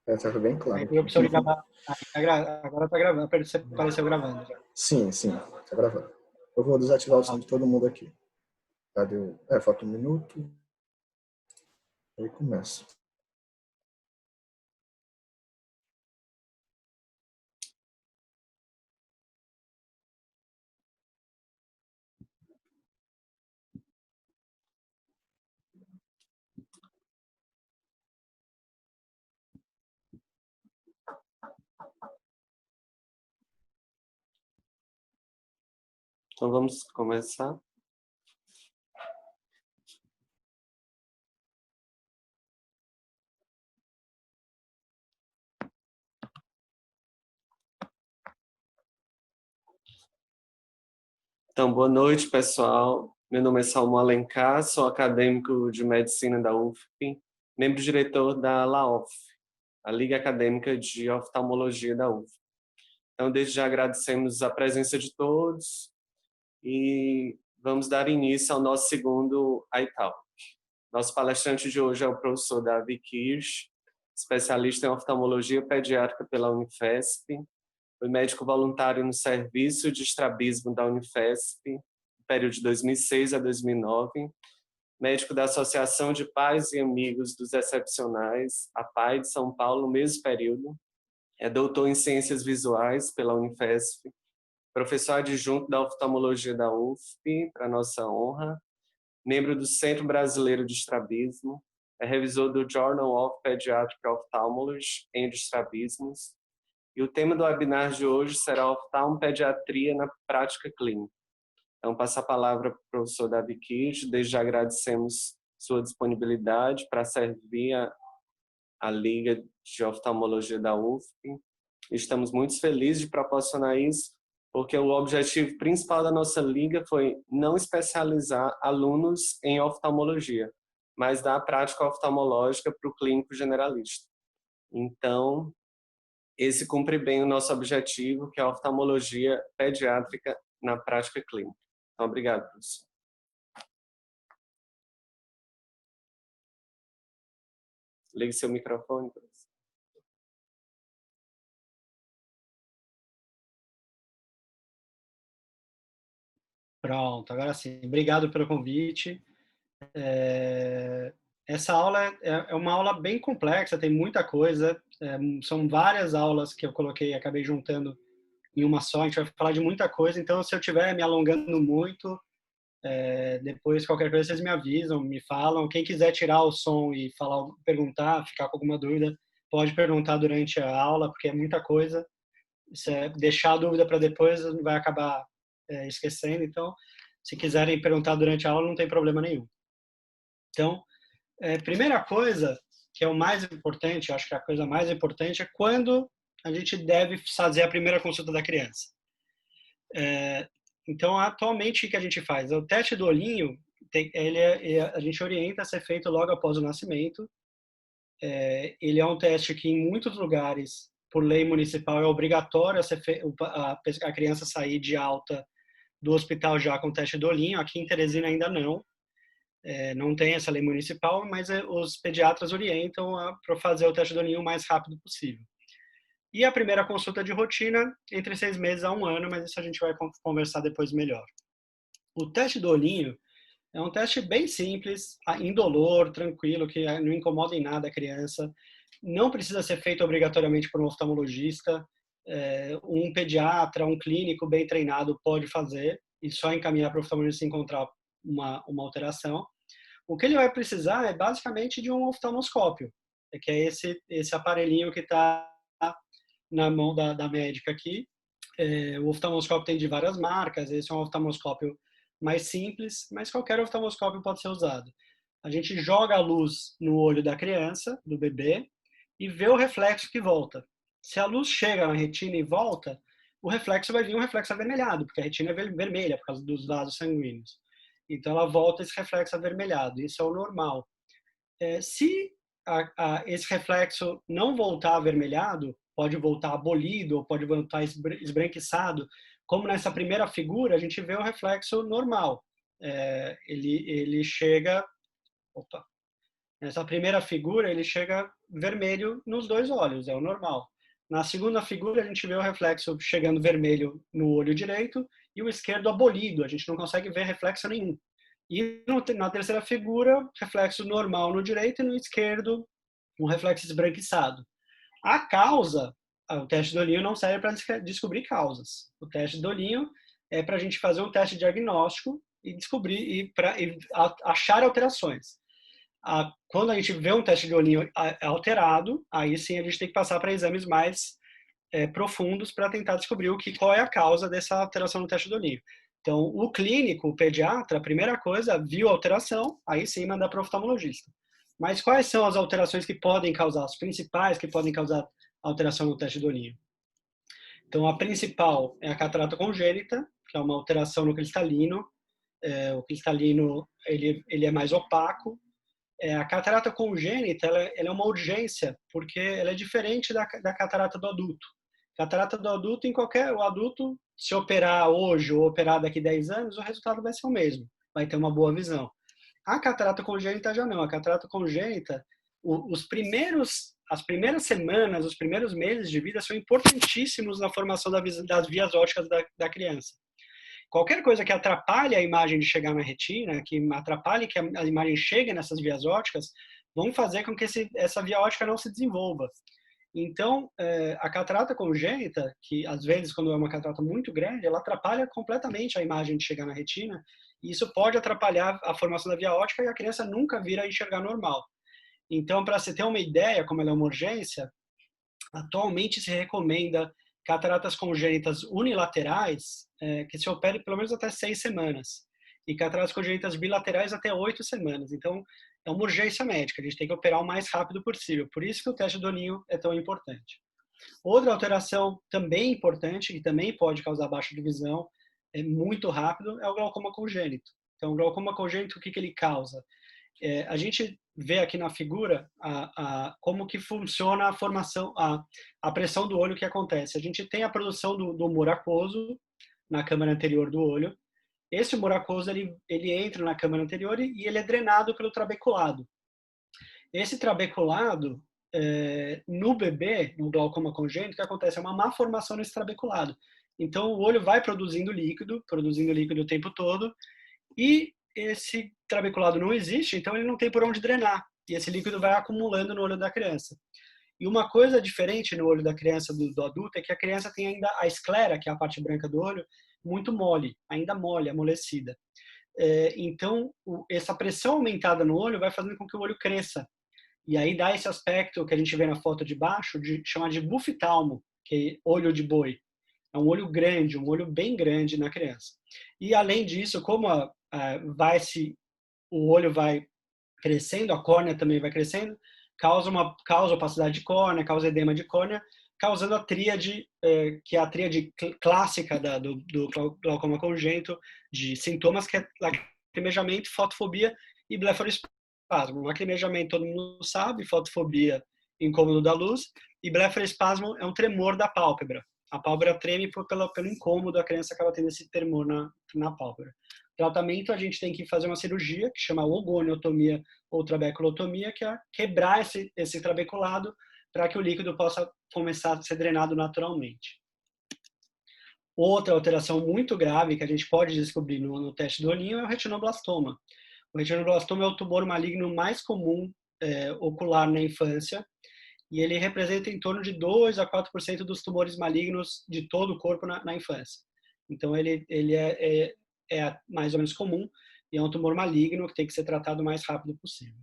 Essa foi bem Aí claro. tem a opção de gravar. Agora tá gravando, apareceu gravando já. Sim, sim, tá gravando. Eu vou desativar o som Tá. de todo mundo aqui. Cadê o... falta 1 minuto. Aí começa. Então vamos começar. Então, boa noite, pessoal. Meu nome é Salmo Alencar, sou acadêmico de medicina da UFP, membro-diretor da LAOF, a Liga Acadêmica de Oftalmologia da UFP. Então, desde já agradecemos a presença de todos e vamos dar início ao nosso segundo iTalk. Nosso palestrante de hoje é o professor Davi Kirsch, especialista em oftalmologia pediátrica pela Unifesp, foi médico voluntário no serviço de estrabismo da Unifesp, no período de 2006 a 2009, médico da Associação de Pais e Amigos dos Excepcionais, a PAI de São Paulo, no mesmo período, é doutor em Ciências Visuais pela Unifesp, professor adjunto da oftalmologia da UFP, para nossa honra, membro do Centro Brasileiro de Estrabismo, é revisor do Journal of Pediatric Ophthalmology and Estrabismus, e o tema do webinar de hoje será oftalmopediatria na prática clínica. Então, passo a palavra para o professor Davi Kirsch. Desde já agradecemos sua disponibilidade para servir a Liga de Oftalmologia da UFP. Estamos muito felizes de proporcionar isso, porque o objetivo principal da nossa liga foi não especializar alunos em oftalmologia, mas dar a prática oftalmológica para o clínico generalista. Então, esse cumpre bem o nosso objetivo, que é a oftalmologia pediátrica na prática clínica. Então, obrigado, professor. Ligue seu microfone, professor. Pronto, agora sim. Obrigado pelo convite. Essa aula é uma aula bem complexa, tem muita coisa. São várias aulas que eu coloquei, acabei juntando em uma só. A gente vai falar de muita coisa, então se eu estiver me alongando muito, depois qualquer coisa vocês me avisam, me falam. Quem quiser tirar o som e falar, perguntar, ficar com alguma dúvida, pode perguntar durante a aula, porque é muita coisa. Se deixar a dúvida para depois, vai acabar esquecendo. Então, se quiserem perguntar durante a aula, não tem problema nenhum. Então, primeira coisa, que é o mais importante, acho que a coisa mais importante é quando a gente deve fazer a primeira consulta da criança. Então, atualmente, o que a gente faz? O teste do olhinho, a gente orienta a ser feito logo após o nascimento. Ele é um teste que, em muitos lugares, por lei municipal, é obrigatório a criança sair de alta do hospital já com o teste do olhinho. Aqui em Teresina ainda não. Não tem essa lei municipal, mas os pediatras orientam para fazer o teste do olhinho o mais rápido possível. E a primeira consulta de rotina, entre 6 meses a 1 ano, mas isso a gente vai conversar depois melhor. O teste do olhinho é um teste bem simples, indolor, tranquilo, que não incomoda em nada a criança. Não precisa ser feito obrigatoriamente por um oftalmologista. Um pediatra, um clínico bem treinado pode fazer e só encaminhar para o oftalmologista se encontrar uma alteração. O que ele vai precisar é basicamente de um oftalmoscópio, que é esse aparelhinho que está na mão da médica aqui. O oftalmoscópio tem de várias marcas, esse é um oftalmoscópio mais simples, mas qualquer oftalmoscópio pode ser usado. A gente joga a luz no olho da criança, do bebê, e vê o reflexo que volta. Se a luz chega na retina e volta, o reflexo vai vir um reflexo avermelhado, porque a retina é vermelha por causa dos vasos sanguíneos. Então ela volta esse reflexo avermelhado, isso é o normal. Se esse reflexo não voltar avermelhado, pode voltar abolido ou pode voltar esbranquiçado, como nessa primeira figura, a gente vê o reflexo normal. Ele chega... Opa! Nessa primeira figura, ele chega vermelho nos 2 olhos, é o normal. Na segunda figura, a gente vê o reflexo chegando vermelho no olho direito e o esquerdo abolido, a gente não consegue ver reflexo nenhum. E na terceira figura, reflexo normal no direito e no esquerdo, um reflexo esbranquiçado. A causa, o teste do olhinho não serve para descobrir causas. O teste do olhinho é para a gente fazer um teste diagnóstico e descobrir e para achar alterações. Quando a gente vê um teste de olhinho alterado, aí sim a gente tem que passar para exames mais profundos para tentar descobrir qual é a causa dessa alteração no teste do olhinho. Então, o clínico, o pediatra, a primeira coisa, viu a alteração, aí sim manda para o oftalmologista. Mas quais são as alterações que podem causar, as principais que podem causar alteração no teste do olhinho? Então, a principal é a catarata congênita, que é uma alteração no cristalino. O cristalino ele é mais opaco. A catarata congênita ela é uma urgência, porque ela é diferente da catarata do adulto. Catarata do adulto, o adulto, se operar hoje ou operar daqui a 10 anos, o resultado vai ser o mesmo, vai ter uma boa visão. A catarata congênita já não. A catarata congênita, as primeiras semanas, os primeiros meses de vida são importantíssimos na formação das vias ópticas da criança. Qualquer coisa que atrapalhe a imagem de chegar na retina, que atrapalhe que a imagem chegue nessas vias ópticas, vão fazer com que essa via óptica não se desenvolva. Então, a catarata congênita, que às vezes quando é uma catarata muito grande, ela atrapalha completamente a imagem de chegar na retina, e isso pode atrapalhar a formação da via óptica e a criança nunca vir a enxergar normal. Então, para você ter uma ideia, como ela é uma urgência, atualmente se recomenda cataratas congênitas unilaterais que se opere pelo menos até 6 semanas e cataratas congênitas bilaterais até 8 semanas. Então, é uma urgência médica, a gente tem que operar o mais rápido possível. Por isso que o teste do olhinho é tão importante. Outra alteração também importante, que também pode causar baixa de visão, muito rápido, é o glaucoma congênito. Então, o glaucoma congênito, o que ele causa? A gente vê aqui na figura como que funciona a formação, a pressão do olho que acontece. A gente tem a produção do humor aquoso na câmara anterior do olho. Esse humor aquoso ele entra na câmara anterior e ele é drenado pelo trabeculado. Esse trabeculado, no bebê, no glaucoma congênito, o que acontece? É uma má formação nesse trabeculado. Então, o olho vai produzindo líquido o tempo todo, e esse trabeculado não existe, então ele não tem por onde drenar. E esse líquido vai acumulando no olho da criança. E uma coisa diferente no olho da criança do adulto é que a criança tem ainda a esclera, que é a parte branca do olho, muito mole, ainda mole, amolecida. Então, essa pressão aumentada no olho vai fazendo com que o olho cresça. E aí dá esse aspecto que a gente vê na foto de baixo, de chamar de bufitalmo, que é olho de boi. É um olho grande, um olho bem grande na criança. E além disso, como o olho vai crescendo, a córnea também vai crescendo, causa opacidade de córnea, causa edema de córnea, causando a tríade, que é a tríade clássica do glaucoma congênito, de sintomas que é lacrimejamento, fotofobia e blefaroespasmo. Lacrimejamento todo mundo sabe, fotofobia, incômodo da luz, e blefaroespasmo é um tremor da pálpebra. A pálpebra treme pelo incômodo, a criança acaba tendo esse tremor na pálpebra. Tratamento, a gente tem que fazer uma cirurgia, que chama ogoniotomia ou trabeculotomia, que é quebrar esse trabeculado para que o líquido possa começar a ser drenado naturalmente. Outra alteração muito grave que a gente pode descobrir no teste do olhinho é o retinoblastoma. O retinoblastoma é o tumor maligno mais comum ocular na infância, e ele representa em torno de 2 a 4% dos tumores malignos de todo o corpo na infância. Então, ele é mais ou menos comum e é um tumor maligno que tem que ser tratado o mais rápido possível.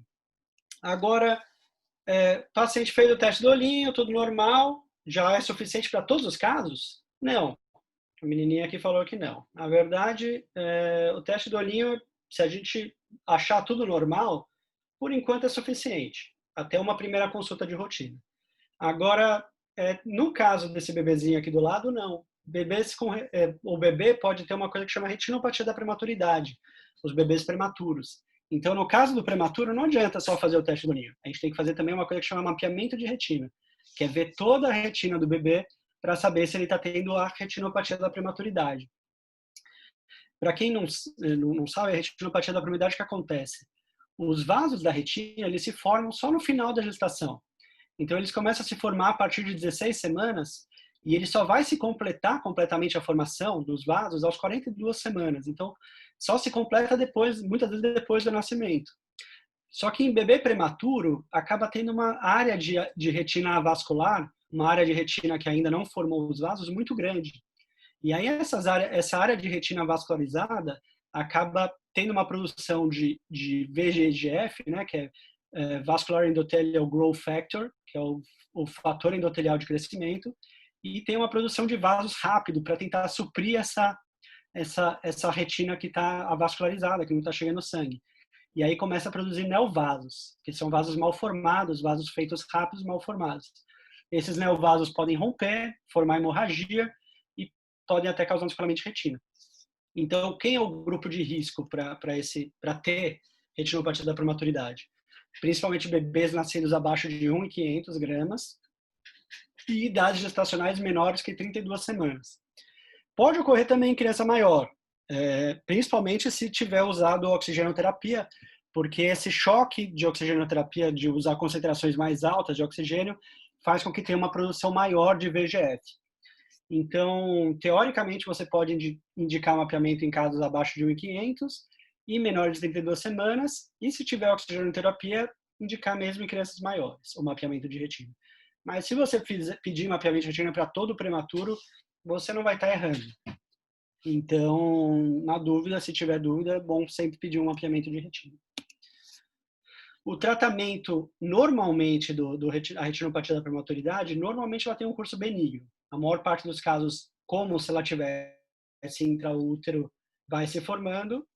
Agora, paciente fez o teste do olhinho, tudo normal, já é suficiente para todos os casos? Não. A menininha aqui falou que não. Na verdade, o teste do olhinho, se a gente achar tudo normal, por enquanto é suficiente, até uma primeira consulta de rotina. Agora, no caso desse bebezinho aqui do lado, não. O bebê pode ter uma coisa que chama retinopatia da prematuridade, os bebês prematuros. Então, no caso do prematuro, não adianta só fazer o teste do olhinho. A gente tem que fazer também uma coisa que chama mapeamento de retina, que é ver toda a retina do bebê para saber se ele está tendo a retinopatia da prematuridade. Para quem não sabe, a retinopatia da prematuridade, o que acontece? os vasos da retina, eles se formam só no final da gestação. Então, eles começam a se formar a partir de 16 semanas e ele só vai se completar completamente a formação dos vasos aos 42 semanas. Então, só se completa depois, muitas vezes depois do nascimento. Só que em bebê prematuro, acaba tendo uma área de retina avascular, uma área de retina que ainda não formou os vasos, muito grande. E aí essa área de retina vascularizada acaba tendo uma produção de VEGF, né, que é Vascular Endothelial Growth Factor, que é o fator endotelial de crescimento, e tem uma produção de vasos rápido para tentar suprir essa retina que está avascularizada, que não está chegando sangue. E aí começa a produzir neovasos, que são vasos mal formados, vasos feitos rápidos, mal formados. Esses neovasos podem romper, formar hemorragia e podem até causar um descolamento de retina. Então, quem é o grupo de risco para ter retinopatia da prematuridade? Principalmente bebês nascidos abaixo de 1.500 gramas e idades gestacionais menores que 32 semanas. Pode ocorrer também em criança maior, principalmente se tiver usado oxigenoterapia, porque esse choque de oxigenoterapia, de usar concentrações mais altas de oxigênio, faz com que tenha uma produção maior de VEGF. Então, teoricamente, você pode indicar mapeamento em casos abaixo de 1.500 e menores de 32 semanas, e se tiver oxigenoterapia, indicar mesmo em crianças maiores, o mapeamento de retina. Mas se você pedir mapeamento de retina para todo prematuro, você não vai estar errando. Então, na dúvida, se tiver dúvida, é bom sempre pedir um mapeamento de retina. O tratamento, normalmente, da retinopatia da prematuridade, normalmente ela tem um curso benigno. A maior parte dos casos, como se ela tivesse intraútero, vai se formando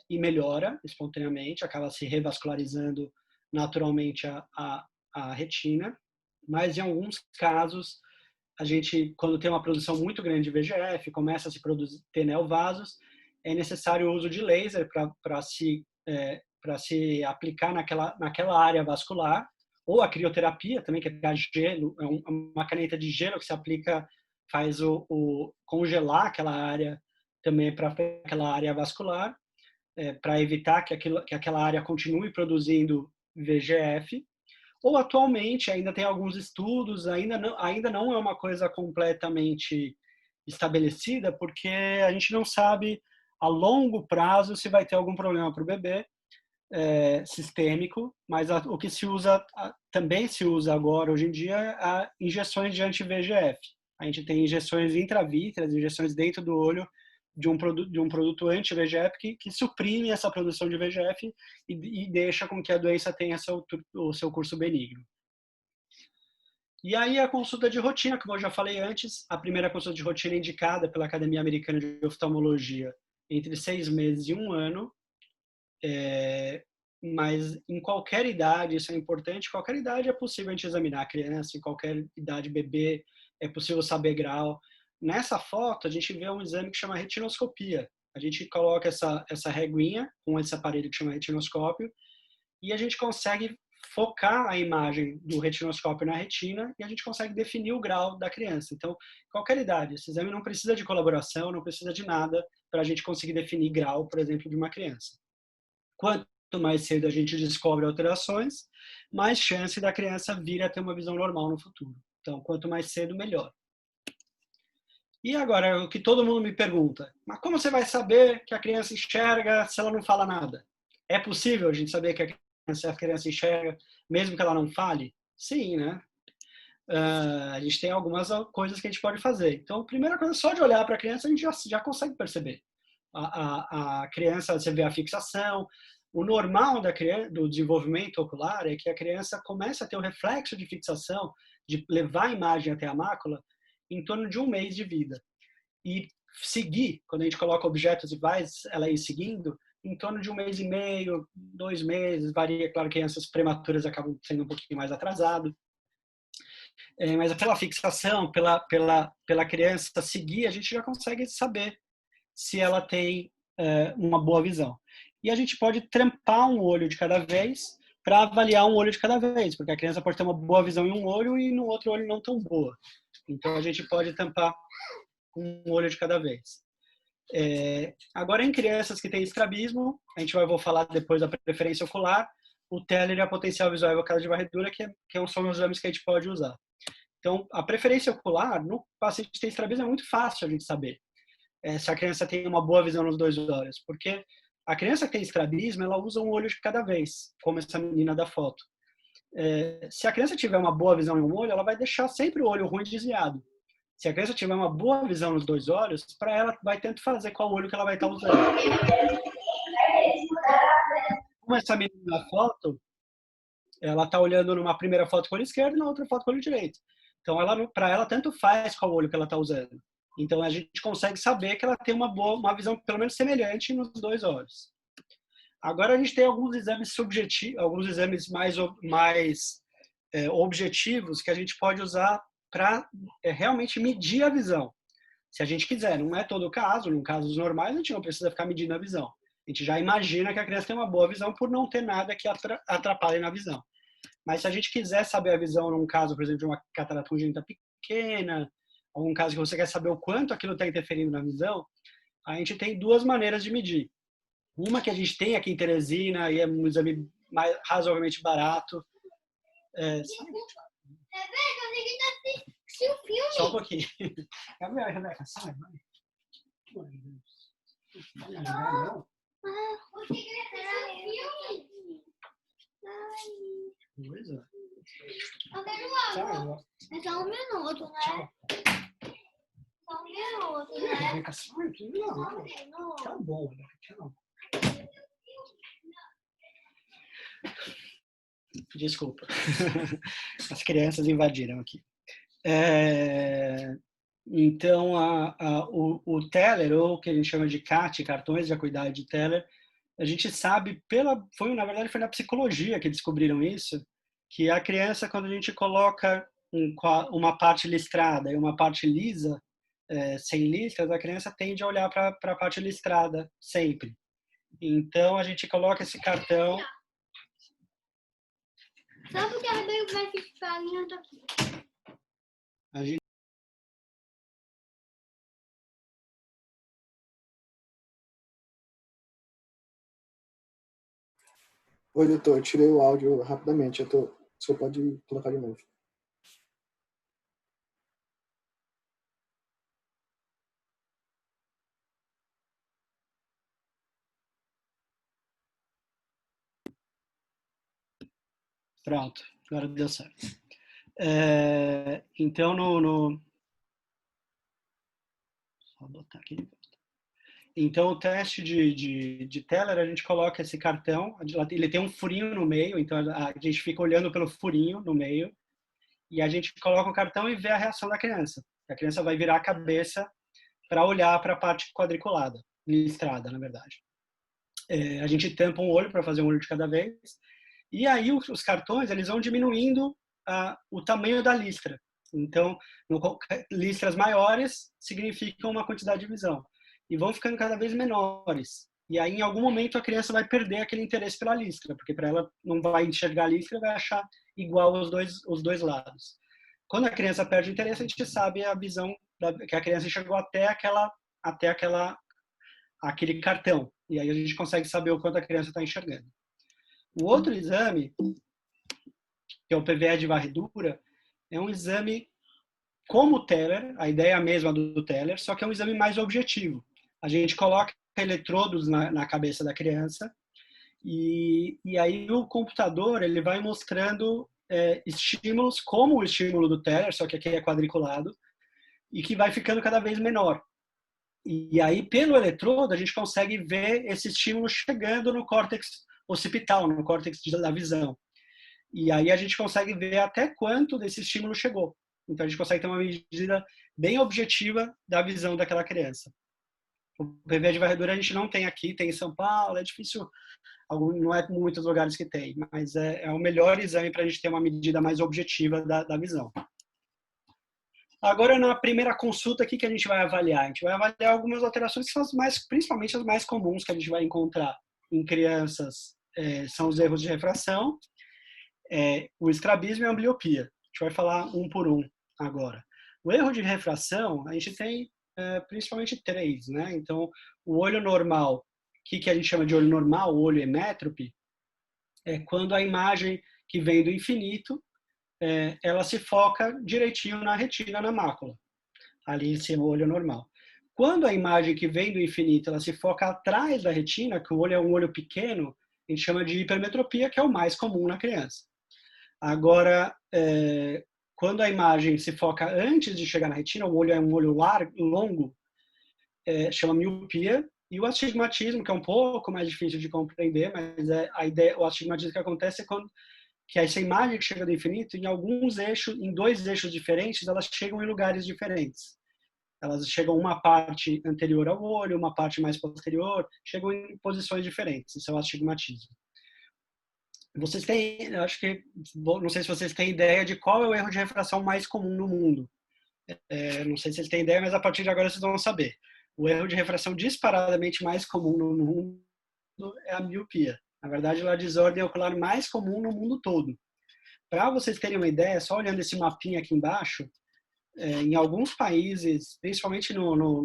e melhora espontaneamente, acaba se revascularizando naturalmente a retina. Mas, em alguns casos, a gente, quando tem uma produção muito grande de VEGF, começa a se ter neovasos, é necessário o uso de laser para se aplicar naquela área vascular, ou a crioterapia também, que é gelo, é uma caneta de gelo que se aplica, faz congelar aquela área também para aquela área vascular, para evitar que aquela área continue produzindo VEGF. Ou atualmente ainda tem alguns estudos, ainda não é uma coisa completamente estabelecida, porque a gente não sabe a longo prazo se vai ter algum problema para o bebê sistêmico, mas o que se usa, também se usa agora, hoje em dia, é injeções de anti-VEGF. A gente tem injeções intravítreas, injeções dentro do olho, de um produto anti-VEGF que suprime essa produção de VEGF e deixa com que a doença tenha o seu curso benigno. E aí a consulta de rotina, como eu já falei antes, a primeira consulta de rotina é indicada pela Academia Americana de Oftalmologia entre 6 meses e 1 ano, mas em qualquer idade, isso é importante, qualquer idade é possível a gente examinar a criança, em qualquer idade bebê, é possível saber grau. Nessa foto, a gente vê um exame que chama retinoscopia. A gente coloca essa reguinha com esse aparelho que chama retinoscópio e a gente consegue focar a imagem do retinoscópio na retina e a gente consegue definir o grau da criança. Então, qualquer idade, esse exame não precisa de colaboração, não precisa de nada para a gente conseguir definir grau, por exemplo, de uma criança. Quanto mais cedo a gente descobre alterações, mais chance da criança vir a ter uma visão normal no futuro. Então, quanto mais cedo, melhor. E agora, o que todo mundo me pergunta, mas como você vai saber que a criança enxerga se ela não fala nada? É possível a gente saber que a criança enxerga mesmo que ela não fale? Sim, né? A gente tem algumas coisas que a gente pode fazer. Então, a primeira coisa, só de olhar para a criança, a gente já consegue perceber. A criança, você vê a fixação. O normal do desenvolvimento ocular é que a criança comece a ter o reflexo de fixação, de levar a imagem até a mácula, em torno de 1 mês de vida. E seguir, quando a gente coloca objetos e vai ela ir seguindo, em torno de 1 mês e meio, 2 meses, varia, claro que crianças prematuras acabam sendo um pouquinho mais atrasado. Mas pela fixação, pela criança seguir, a gente já consegue saber se ela tem uma boa visão. E a gente pode trampar um olho de cada vez para avaliar um olho de cada vez, porque a criança pode ter uma boa visão em um olho e no outro olho não tão boa. Então, a gente pode tampar um olho de cada vez. Agora, em crianças que têm estrabismo, vou falar depois da preferência ocular, o Teller e a potencial visual evocada de varredura, que são os exames que a gente pode usar. Então, a preferência ocular, no paciente que tem estrabismo, é muito fácil a gente saber se a criança tem uma boa visão nos 2 olhos, porque a criança que tem estrabismo, ela usa um olho de cada vez, como essa menina da foto. Se a criança tiver uma boa visão em um olho, ela vai deixar sempre o olho ruim desviado. Se a criança tiver uma boa visão nos 2 olhos, para ela vai tentar fazer qual olho que ela vai estar usando. Como essa menina na foto, ela está olhando numa primeira foto com o olho esquerdo e na outra foto com o olho direito. Então, para ela tanto faz qual olho que ela está usando. Então, a gente consegue saber que ela tem uma visão pelo menos semelhante nos 2 olhos. Agora, a gente tem alguns exames subjetivos, alguns exames mais objetivos que a gente pode usar para realmente medir a visão. Se a gente quiser, não é todo o caso, em casos normais a gente não precisa ficar medindo a visão. A gente já imagina que a criança tem uma boa visão por não ter nada que atrapalhe na visão. Mas se a gente quiser saber a visão num caso, por exemplo, de uma catarata congênita pequena, ou um caso que você quer saber o quanto aquilo está interferindo na visão, a gente tem 2 maneiras de medir. Uma que a gente tem aqui em Teresina, e é um exame razoavelmente barato. Só um pouquinho. Gabriel, Rebeca, sai, vai. Coisa. É só 1 minuto, né? Só 1 minuto, né? Rebeca, sai, não. Tá bom, Rebeca, tchau. Desculpa. As crianças invadiram aqui. Então, o Teller, ou o que a gente chama de CAT, cartões de acuidade de Teller, a gente sabe, na verdade foi na psicologia que descobriram isso, que a criança, quando a gente coloca uma parte listrada e uma parte lisa, sem listras, a criança tende a olhar para a parte listrada sempre. Então, a gente coloca esse cartão... Só porque a Rebeca vai ficar ali, eu tô aqui. A gente... Oi, doutor, eu tirei o áudio rapidamente. Você pode colocar de novo. Pronto, agora deu certo. Então, Vou botar aqui de volta. Então, o teste de Teller, a gente coloca esse cartão, ele tem um furinho no meio, então a gente fica olhando pelo furinho no meio, e a gente coloca o cartão e vê a reação da criança. A criança vai virar a cabeça para olhar para a parte quadriculada, listrada, na verdade. A gente tampa um olho para fazer um olho de cada vez, e aí os cartões eles vão diminuindo o tamanho da listra. Então, listras maiores significam uma quantidade de visão, e vão ficando cada vez menores. E aí, em algum momento, a criança vai perder aquele interesse pela listra, porque para ela não vai enxergar a listra, vai achar igual os dois lados. Quando a criança perde o interesse, a gente sabe a visão que a criança chegou até aquele cartão. E aí a gente consegue saber o quanto a criança está enxergando. O outro exame, que é o PVE de varredura, é um exame como o Teller, a ideia é a mesma do Teller, só que é um exame mais objetivo. A gente coloca eletrodos na cabeça da criança e aí o computador ele vai mostrando estímulos como o estímulo do Teller, só que aqui é quadriculado, e que vai ficando cada vez menor. E aí, pelo eletrodo, a gente consegue ver esse estímulo chegando no córtex occipital, no córtex da visão. E aí a gente consegue ver até quanto desse estímulo chegou. Então a gente consegue ter uma medida bem objetiva da visão daquela criança. O PVE de varredura a gente não tem aqui, tem em São Paulo, é difícil, não é muitos lugares que tem, mas é o melhor exame para a gente ter uma medida mais objetiva da visão. Agora, na primeira consulta, o que a gente vai avaliar? A gente vai avaliar algumas alterações que são principalmente as mais comuns que a gente vai encontrar em crianças. São os erros de refração, o estrabismo e a ambliopia. A gente vai falar um por um agora. O erro de refração, a gente tem principalmente três, né? Então, o olho normal, que a gente chama de olho normal, o olho emétrope, é quando a imagem que vem do infinito, ela se foca direitinho na retina, na mácula. Ali esse é o olho normal. Quando a imagem que vem do infinito, ela se foca atrás da retina, que o olho é um olho pequeno, a gente chama de hipermetropia, que é o mais comum na criança. Agora, quando a imagem se foca antes de chegar na retina, o olho é um olho longo, chama miopia, e o astigmatismo, que é um pouco mais difícil de compreender, mas a ideia, o astigmatismo que acontece é quando que essa imagem que chega do infinito, em alguns eixos, em dois eixos diferentes, elas chegam em lugares diferentes. Elas chegam uma parte anterior ao olho, uma parte mais posterior, chegam em posições diferentes. Isso é o astigmatismo. Vocês têm, acho que, não sei se vocês têm ideia de qual é o erro de refração mais comum no mundo. Não sei se vocês têm ideia, mas a partir de agora vocês vão saber. O erro de refração disparadamente mais comum no mundo é a miopia. Na verdade, ela é a desordem ocular mais comum no mundo todo. Para vocês terem uma ideia, só olhando esse mapinha aqui embaixo, em alguns países, principalmente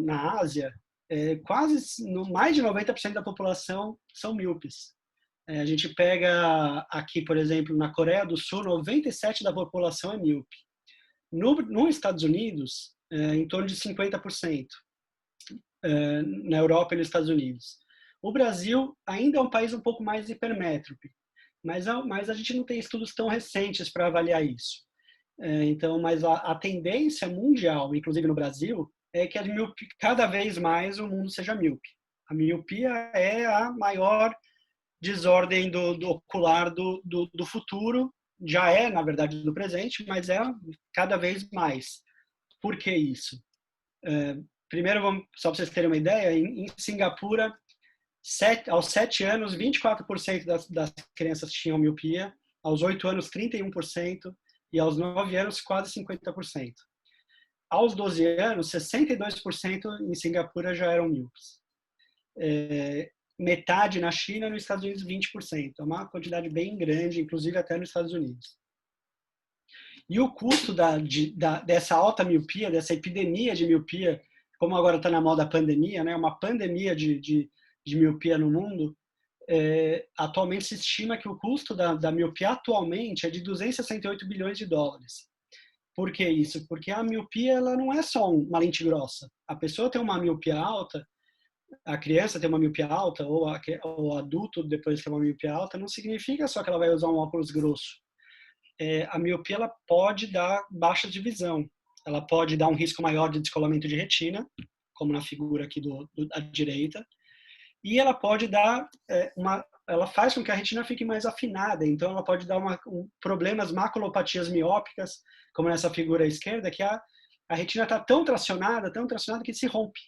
na Ásia, mais de 90% da população são míopes. A gente pega aqui, por exemplo, na Coreia do Sul, 97% da população é míope. Nos Estados Unidos, em torno de 50%. Na Europa e nos Estados Unidos. O Brasil ainda é um país um pouco mais hipermétrope, mas a gente não tem estudos tão recentes para avaliar isso. Então, mas a tendência mundial, inclusive no Brasil, é que cada vez mais o mundo seja míope. A miopia é a maior desordem do ocular do futuro, já é, na verdade, do presente, mas é cada vez mais. Por que isso? Primeiro, só para vocês terem uma ideia, em Singapura, aos 7 anos, 24% das crianças tinham miopia, aos 8 anos, 31%, e aos 9 anos, quase 50%. Aos 12 anos, 62% em Singapura já eram míopes. Metade na China e nos Estados Unidos, 20%. É uma quantidade bem grande, inclusive até nos Estados Unidos. E o custo dessa alta miopia, dessa epidemia de miopia, como agora está na moda a pandemia, né? Uma pandemia de miopia no mundo, atualmente se estima que o custo da miopia atualmente é de 268 bilhões de dólares. Por que isso? Porque a miopia ela não é só uma lente grossa. A pessoa tem uma miopia alta, a criança tem uma miopia alta, ou o adulto depois tem uma miopia alta, não significa só que ela vai usar um óculos grosso. A miopia ela pode dar baixa de visão. Ela pode dar um risco maior de descolamento de retina, como na figura aqui à direita, e ela pode dar ela faz com que a retina fique mais afinada, então ela pode dar problemas maculopatias miópicas, como nessa figura à esquerda, que a retina está tão tracionada que se rompe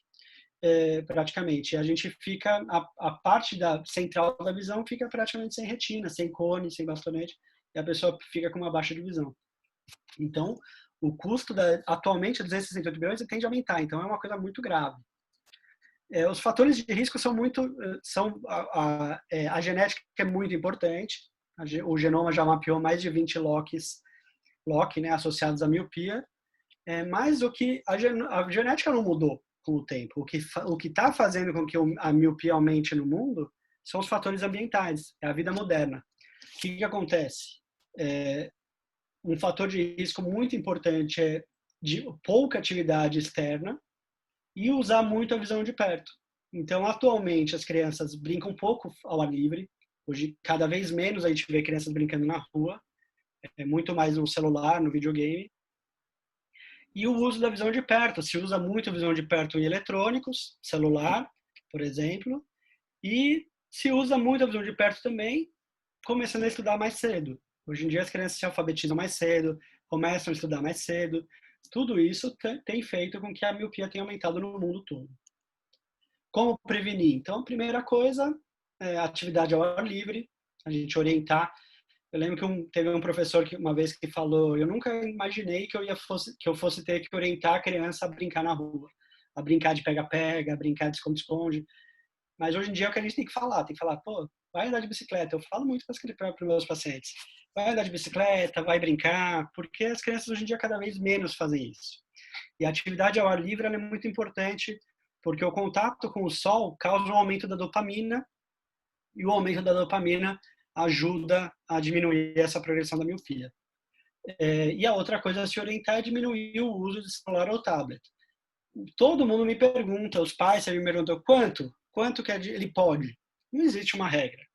praticamente. A gente fica, a parte central da visão fica praticamente sem retina, sem cone, sem bastonete, e a pessoa fica com uma baixa de visão. Então, o custo atualmente é 268 bilhões e tende a aumentar, então é uma coisa muito grave. Os fatores de risco são a genética é muito importante. O genoma já mapeou mais de 20 LOC, né, associados à miopia, mas a genética não mudou com o tempo. O que está fazendo com que a miopia aumente no mundo são os fatores ambientais, é a vida moderna. O que acontece? Um fator de risco muito importante é de pouca atividade externa e usar muito a visão de perto. Então, atualmente, as crianças brincam um pouco ao ar livre. Hoje, cada vez menos a gente vê crianças brincando na rua, muito mais no celular, no videogame. E o uso da visão de perto. Se usa muito a visão de perto em eletrônicos, celular, por exemplo, e se usa muito a visão de perto também, começando a estudar mais cedo. Hoje em dia, as crianças se alfabetizam mais cedo, começam a estudar mais cedo. Tudo isso tem feito com que a miopia tenha aumentado no mundo todo. Como prevenir? Então, a primeira coisa é a atividade ao ar livre, a gente orientar. Eu lembro que teve um professor que uma vez que falou, eu nunca imaginei que eu fosse ter que orientar a criança a brincar na rua, a brincar de pega-pega, a brincar de esconde-esconde. Mas hoje em dia é o que a gente tem que falar, pô, vai andar de bicicleta. Eu falo muito para os meus pacientes. Vai andar de bicicleta, vai brincar, porque as crianças hoje em dia cada vez menos fazem isso. E a atividade ao ar livre ela é muito importante porque o contato com o sol causa um aumento da dopamina e o aumento da dopamina ajuda a diminuir essa progressão da miopia. E a outra coisa a se orientar é diminuir o uso de celular ou tablet. Todo mundo me pergunta, os pais sempre me perguntam quanto que ele pode. Não existe uma regra.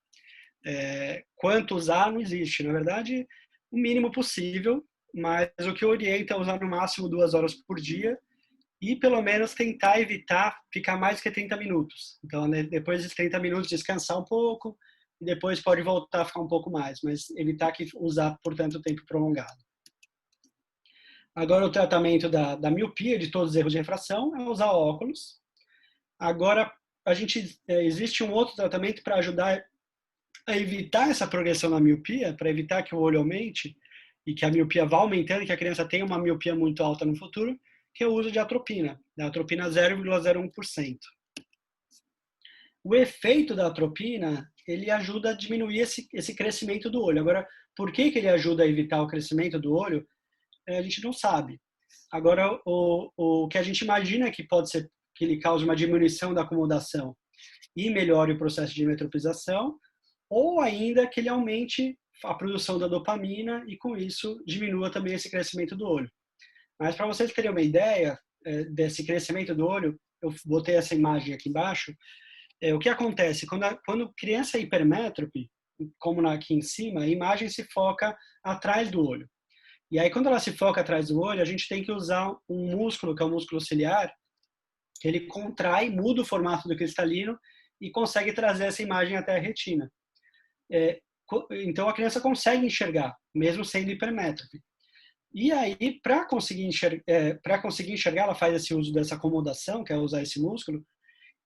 Quanto usar não existe. Na verdade, o mínimo possível, mas o que orienta é usar no máximo 2 horas por dia e pelo menos tentar evitar ficar mais que 30 minutos. Então, né, depois dos 30 minutos, descansar um pouco e depois pode voltar a ficar um pouco mais, mas evitar que usar por tanto tempo prolongado. Agora, o tratamento da miopia, de todos os erros de refração, é usar óculos. Agora, existe um outro tratamento para ajudar a evitar essa progressão da miopia, para evitar que o olho aumente e que a miopia vá aumentando e que a criança tenha uma miopia muito alta no futuro, que é o uso de atropina, da atropina 0,01%. O efeito da atropina, ele ajuda a diminuir esse crescimento do olho. Agora, por que ele ajuda a evitar o crescimento do olho? A gente não sabe. Agora, o que a gente imagina é que pode ser que ele cause uma diminuição da acomodação e melhore o processo de metropização, ou ainda que ele aumente a produção da dopamina e, com isso, diminua também esse crescimento do olho. Mas, para vocês terem uma ideia desse crescimento do olho, eu botei essa imagem aqui embaixo. O que acontece? Quando criança é hipermétrope, como aqui em cima, a imagem se foca atrás do olho. E aí, quando ela se foca atrás do olho, a gente tem que usar um músculo, que é o músculo ciliar, que ele contrai, muda o formato do cristalino e consegue trazer essa imagem até a retina. Então, a criança consegue enxergar, mesmo sendo hipermétrope. E aí, para conseguir enxergar, ela faz esse uso dessa acomodação, que é usar esse músculo,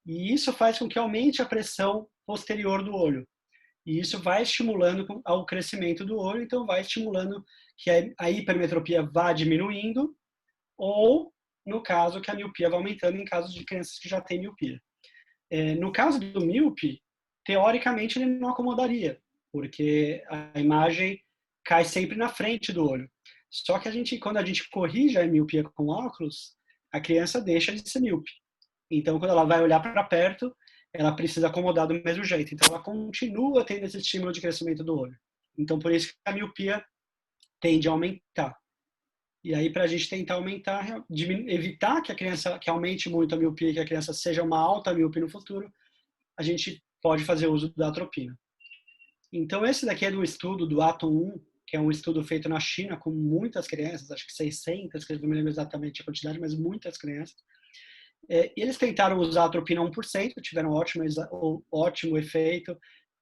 e isso faz com que aumente a pressão posterior do olho. E isso vai estimulando ao crescimento do olho, então vai estimulando que a hipermetropia vá diminuindo, ou, no caso, que a miopia vá aumentando em casos de crianças que já têm miopia. No caso do míope, teoricamente ele não acomodaria, porque a imagem cai sempre na frente do olho. Só que quando a gente corrige a miopia com óculos, a criança deixa de ser míope. Então, quando ela vai olhar para perto, ela precisa acomodar do mesmo jeito. Então, ela continua tendo esse estímulo de crescimento do olho. Então, por isso que a miopia tende a aumentar. E aí, para a gente tentar aumentar, evitar que aumente muito a miopia, que a criança seja uma alta míope no futuro, a gente pode fazer uso da atropina. Então, esse daqui é do estudo do ATOM 1, que é um estudo feito na China com muitas crianças, acho que 600, que eu não me lembro exatamente a quantidade, mas muitas crianças. E eles tentaram usar a atropina 1%, tiveram ótimo efeito.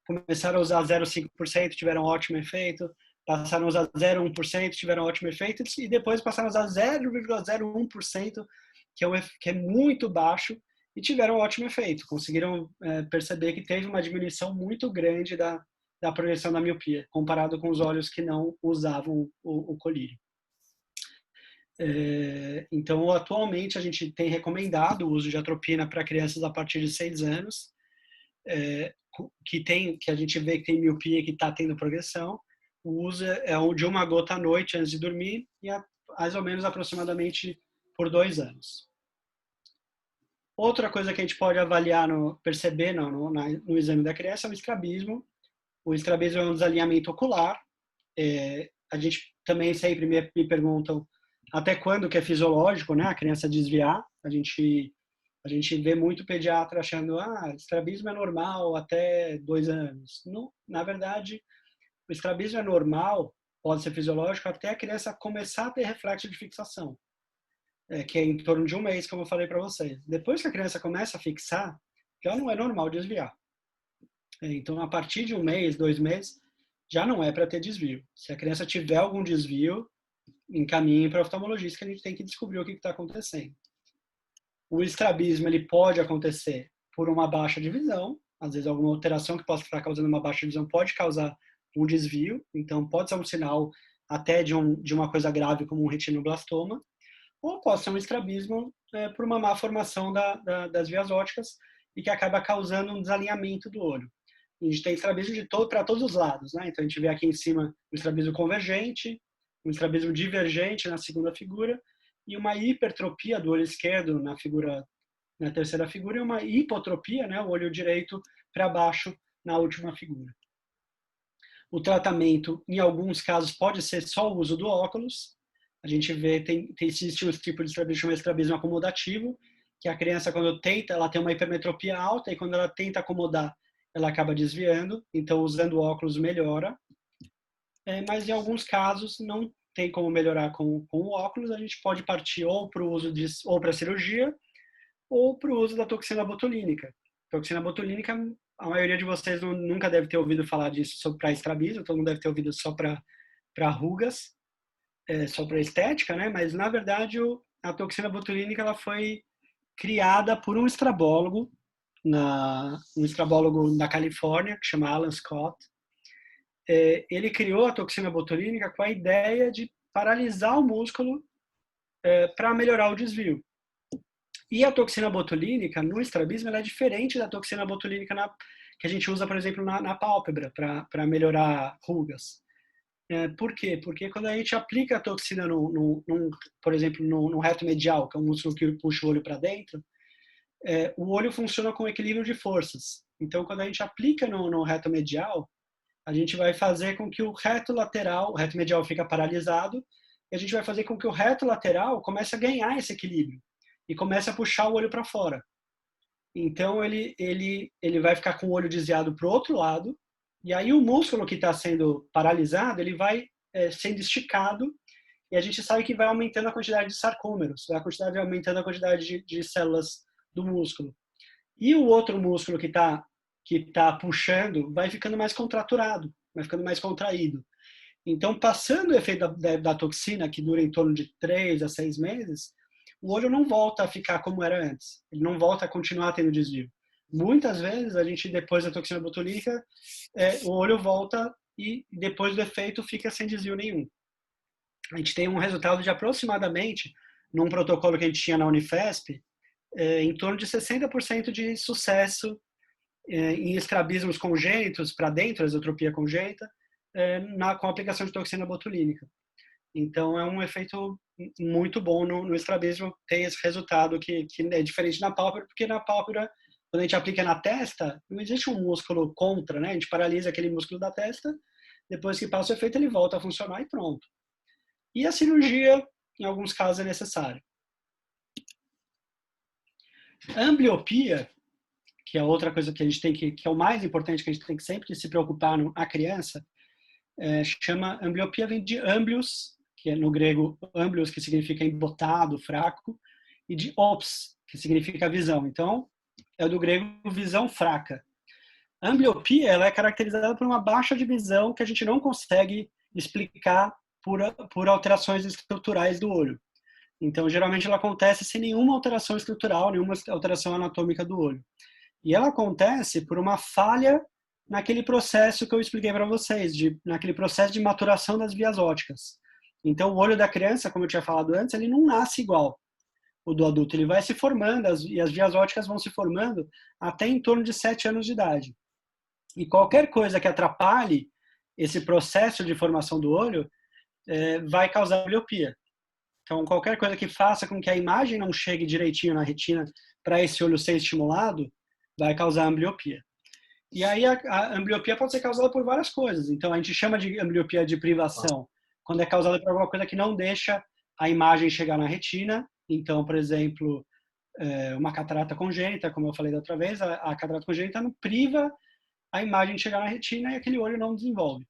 Começaram a usar 0,5%, tiveram ótimo efeito. Passaram a usar 0,1%, tiveram ótimo efeito. E depois passaram a usar 0,01%, que é muito baixo, e tiveram ótimo efeito. Conseguiram perceber que teve uma diminuição muito grande da progressão da miopia, comparado com os olhos que não usavam o colírio. Então, atualmente, a gente tem recomendado o uso de atropina para crianças a partir de 6 anos, que a gente vê que tem miopia e que está tendo progressão. O uso é de 1 gota à noite antes de dormir e mais ou menos aproximadamente por 2 anos. Outra coisa que a gente pode avaliar, perceber no exame da criança é o estrabismo. O estrabismo é um desalinhamento ocular. A gente também sempre me perguntam até quando que é fisiológico, né, a criança desviar. A gente vê muito pediatra achando estrabismo é normal até 2 anos. Não, na verdade, o estrabismo é normal, pode ser fisiológico, até a criança começar a ter reflexo de fixação, que é em torno de 1 mês, como eu falei para vocês. Depois que a criança começa a fixar, já não é normal desviar. Então, a partir de 1 mês, 2 meses, já não é para ter desvio. Se a criança tiver algum desvio, encaminhe para o oftalmologista, que a gente tem que descobrir o que está acontecendo. O estrabismo ele pode acontecer por uma baixa de visão, às vezes alguma alteração que possa estar causando uma baixa de visão pode causar um desvio, então pode ser um sinal até de uma coisa grave como um retinoblastoma, ou pode ser um estrabismo por uma má formação das vias ópticas e que acaba causando um desalinhamento do olho. A gente tem estrabismo para todos os lados, né? Então a gente vê aqui em cima o estrabismo convergente, o estrabismo divergente na segunda figura e uma hipertropia do olho esquerdo na terceira figura, e uma hipotropia, né, o olho direito para baixo na última figura. O tratamento, em alguns casos, pode ser só o uso do óculos. A gente vê, existe um tipo de estrabismo chamado estrabismo acomodativo, que a criança, quando tenta, ela tem uma hipermetropia alta, e quando ela tenta acomodar, ela acaba desviando. Então, usando óculos melhora. Mas, em alguns casos, não tem como melhorar com o óculos. A gente pode partir ou para o uso ou para a cirurgia, ou para o uso da toxina botulínica. Toxina botulínica, a maioria de vocês nunca deve ter ouvido falar disso para estrabismo, todo mundo deve ter ouvido só para rugas, só para estética, né? Mas, na verdade, a toxina botulínica ela foi criada por um estrabólogo da Califórnia, que chama Alan Scott. Ele criou a toxina botulínica com a ideia de paralisar o músculo para melhorar o desvio. E a toxina botulínica, no estrabismo, ela é diferente da toxina botulínica que a gente usa, por exemplo, na pálpebra, para melhorar rugas. Por quê? Porque quando a gente aplica a toxina, por exemplo, no reto medial, que é um músculo que puxa o olho para dentro, o olho funciona com equilíbrio de forças. Então, quando a gente aplica no reto medial, a gente vai fazer com que o reto medial fica paralisado, e a gente vai fazer com que o reto lateral comece a ganhar esse equilíbrio e comece a puxar o olho para fora. Então, ele vai ficar com o olho desviado para o outro lado, e aí o músculo que está sendo paralisado, ele vai sendo esticado, e a gente sabe que vai aumentando a quantidade de sarcômeros, vai aumentando a quantidade de células do músculo. E o outro músculo que tá puxando vai ficando mais contraturado, vai ficando mais contraído. Então, passando o efeito da toxina, que dura em torno de 3 a 6 meses, o olho não volta a ficar como era antes. Ele não volta a continuar tendo desvio. Muitas vezes, a gente, depois da toxina botulínica, o olho volta e depois do efeito fica sem desvio nenhum. A gente tem um resultado de aproximadamente, num protocolo que a gente tinha na Unifesp, em torno de 60% de sucesso em estrabismos congênitos para dentro, esotropia congênita, com a aplicação de toxina botulínica. Então, é um efeito muito bom no estrabismo ter esse resultado que é diferente na pálpebra, porque na pálpebra, quando a gente aplica na testa, não existe um músculo contra, né? A gente paralisa aquele músculo da testa, depois que passa o efeito, ele volta a funcionar e pronto. E a cirurgia, em alguns casos, é necessária. A ambliopia, que é outra coisa que a gente tem que é o mais importante, que a gente tem que sempre se preocupar a criança, chama ambliopia, vem de amblios, que é no grego amblios, que significa embotado, fraco, e de ops, que significa visão. Então, é do grego visão fraca. A ambliopia ela é caracterizada por uma baixa de visão que a gente não consegue explicar por alterações estruturais do olho. Então, geralmente ela acontece sem nenhuma alteração estrutural, nenhuma alteração anatômica do olho. E ela acontece por uma falha naquele processo que eu expliquei para vocês, naquele processo de maturação das vias ópticas. Então, o olho da criança, como eu tinha falado antes, ele não nasce igual o do adulto. Ele vai se formando, e as vias ópticas vão se formando até em torno de 7 anos de idade. E qualquer coisa que atrapalhe esse processo de formação do olho vai causar ambliopia. Então, qualquer coisa que faça com que a imagem não chegue direitinho na retina para esse olho ser estimulado, vai causar ambliopia. E aí a ambliopia pode ser causada por várias coisas. Então, a gente chama de ambliopia de privação, quando é causada por alguma coisa que não deixa a imagem chegar na retina. Então, por exemplo, uma catarata congênita, como eu falei da outra vez, a catarata congênita não priva a imagem de chegar na retina e aquele olho não desenvolve.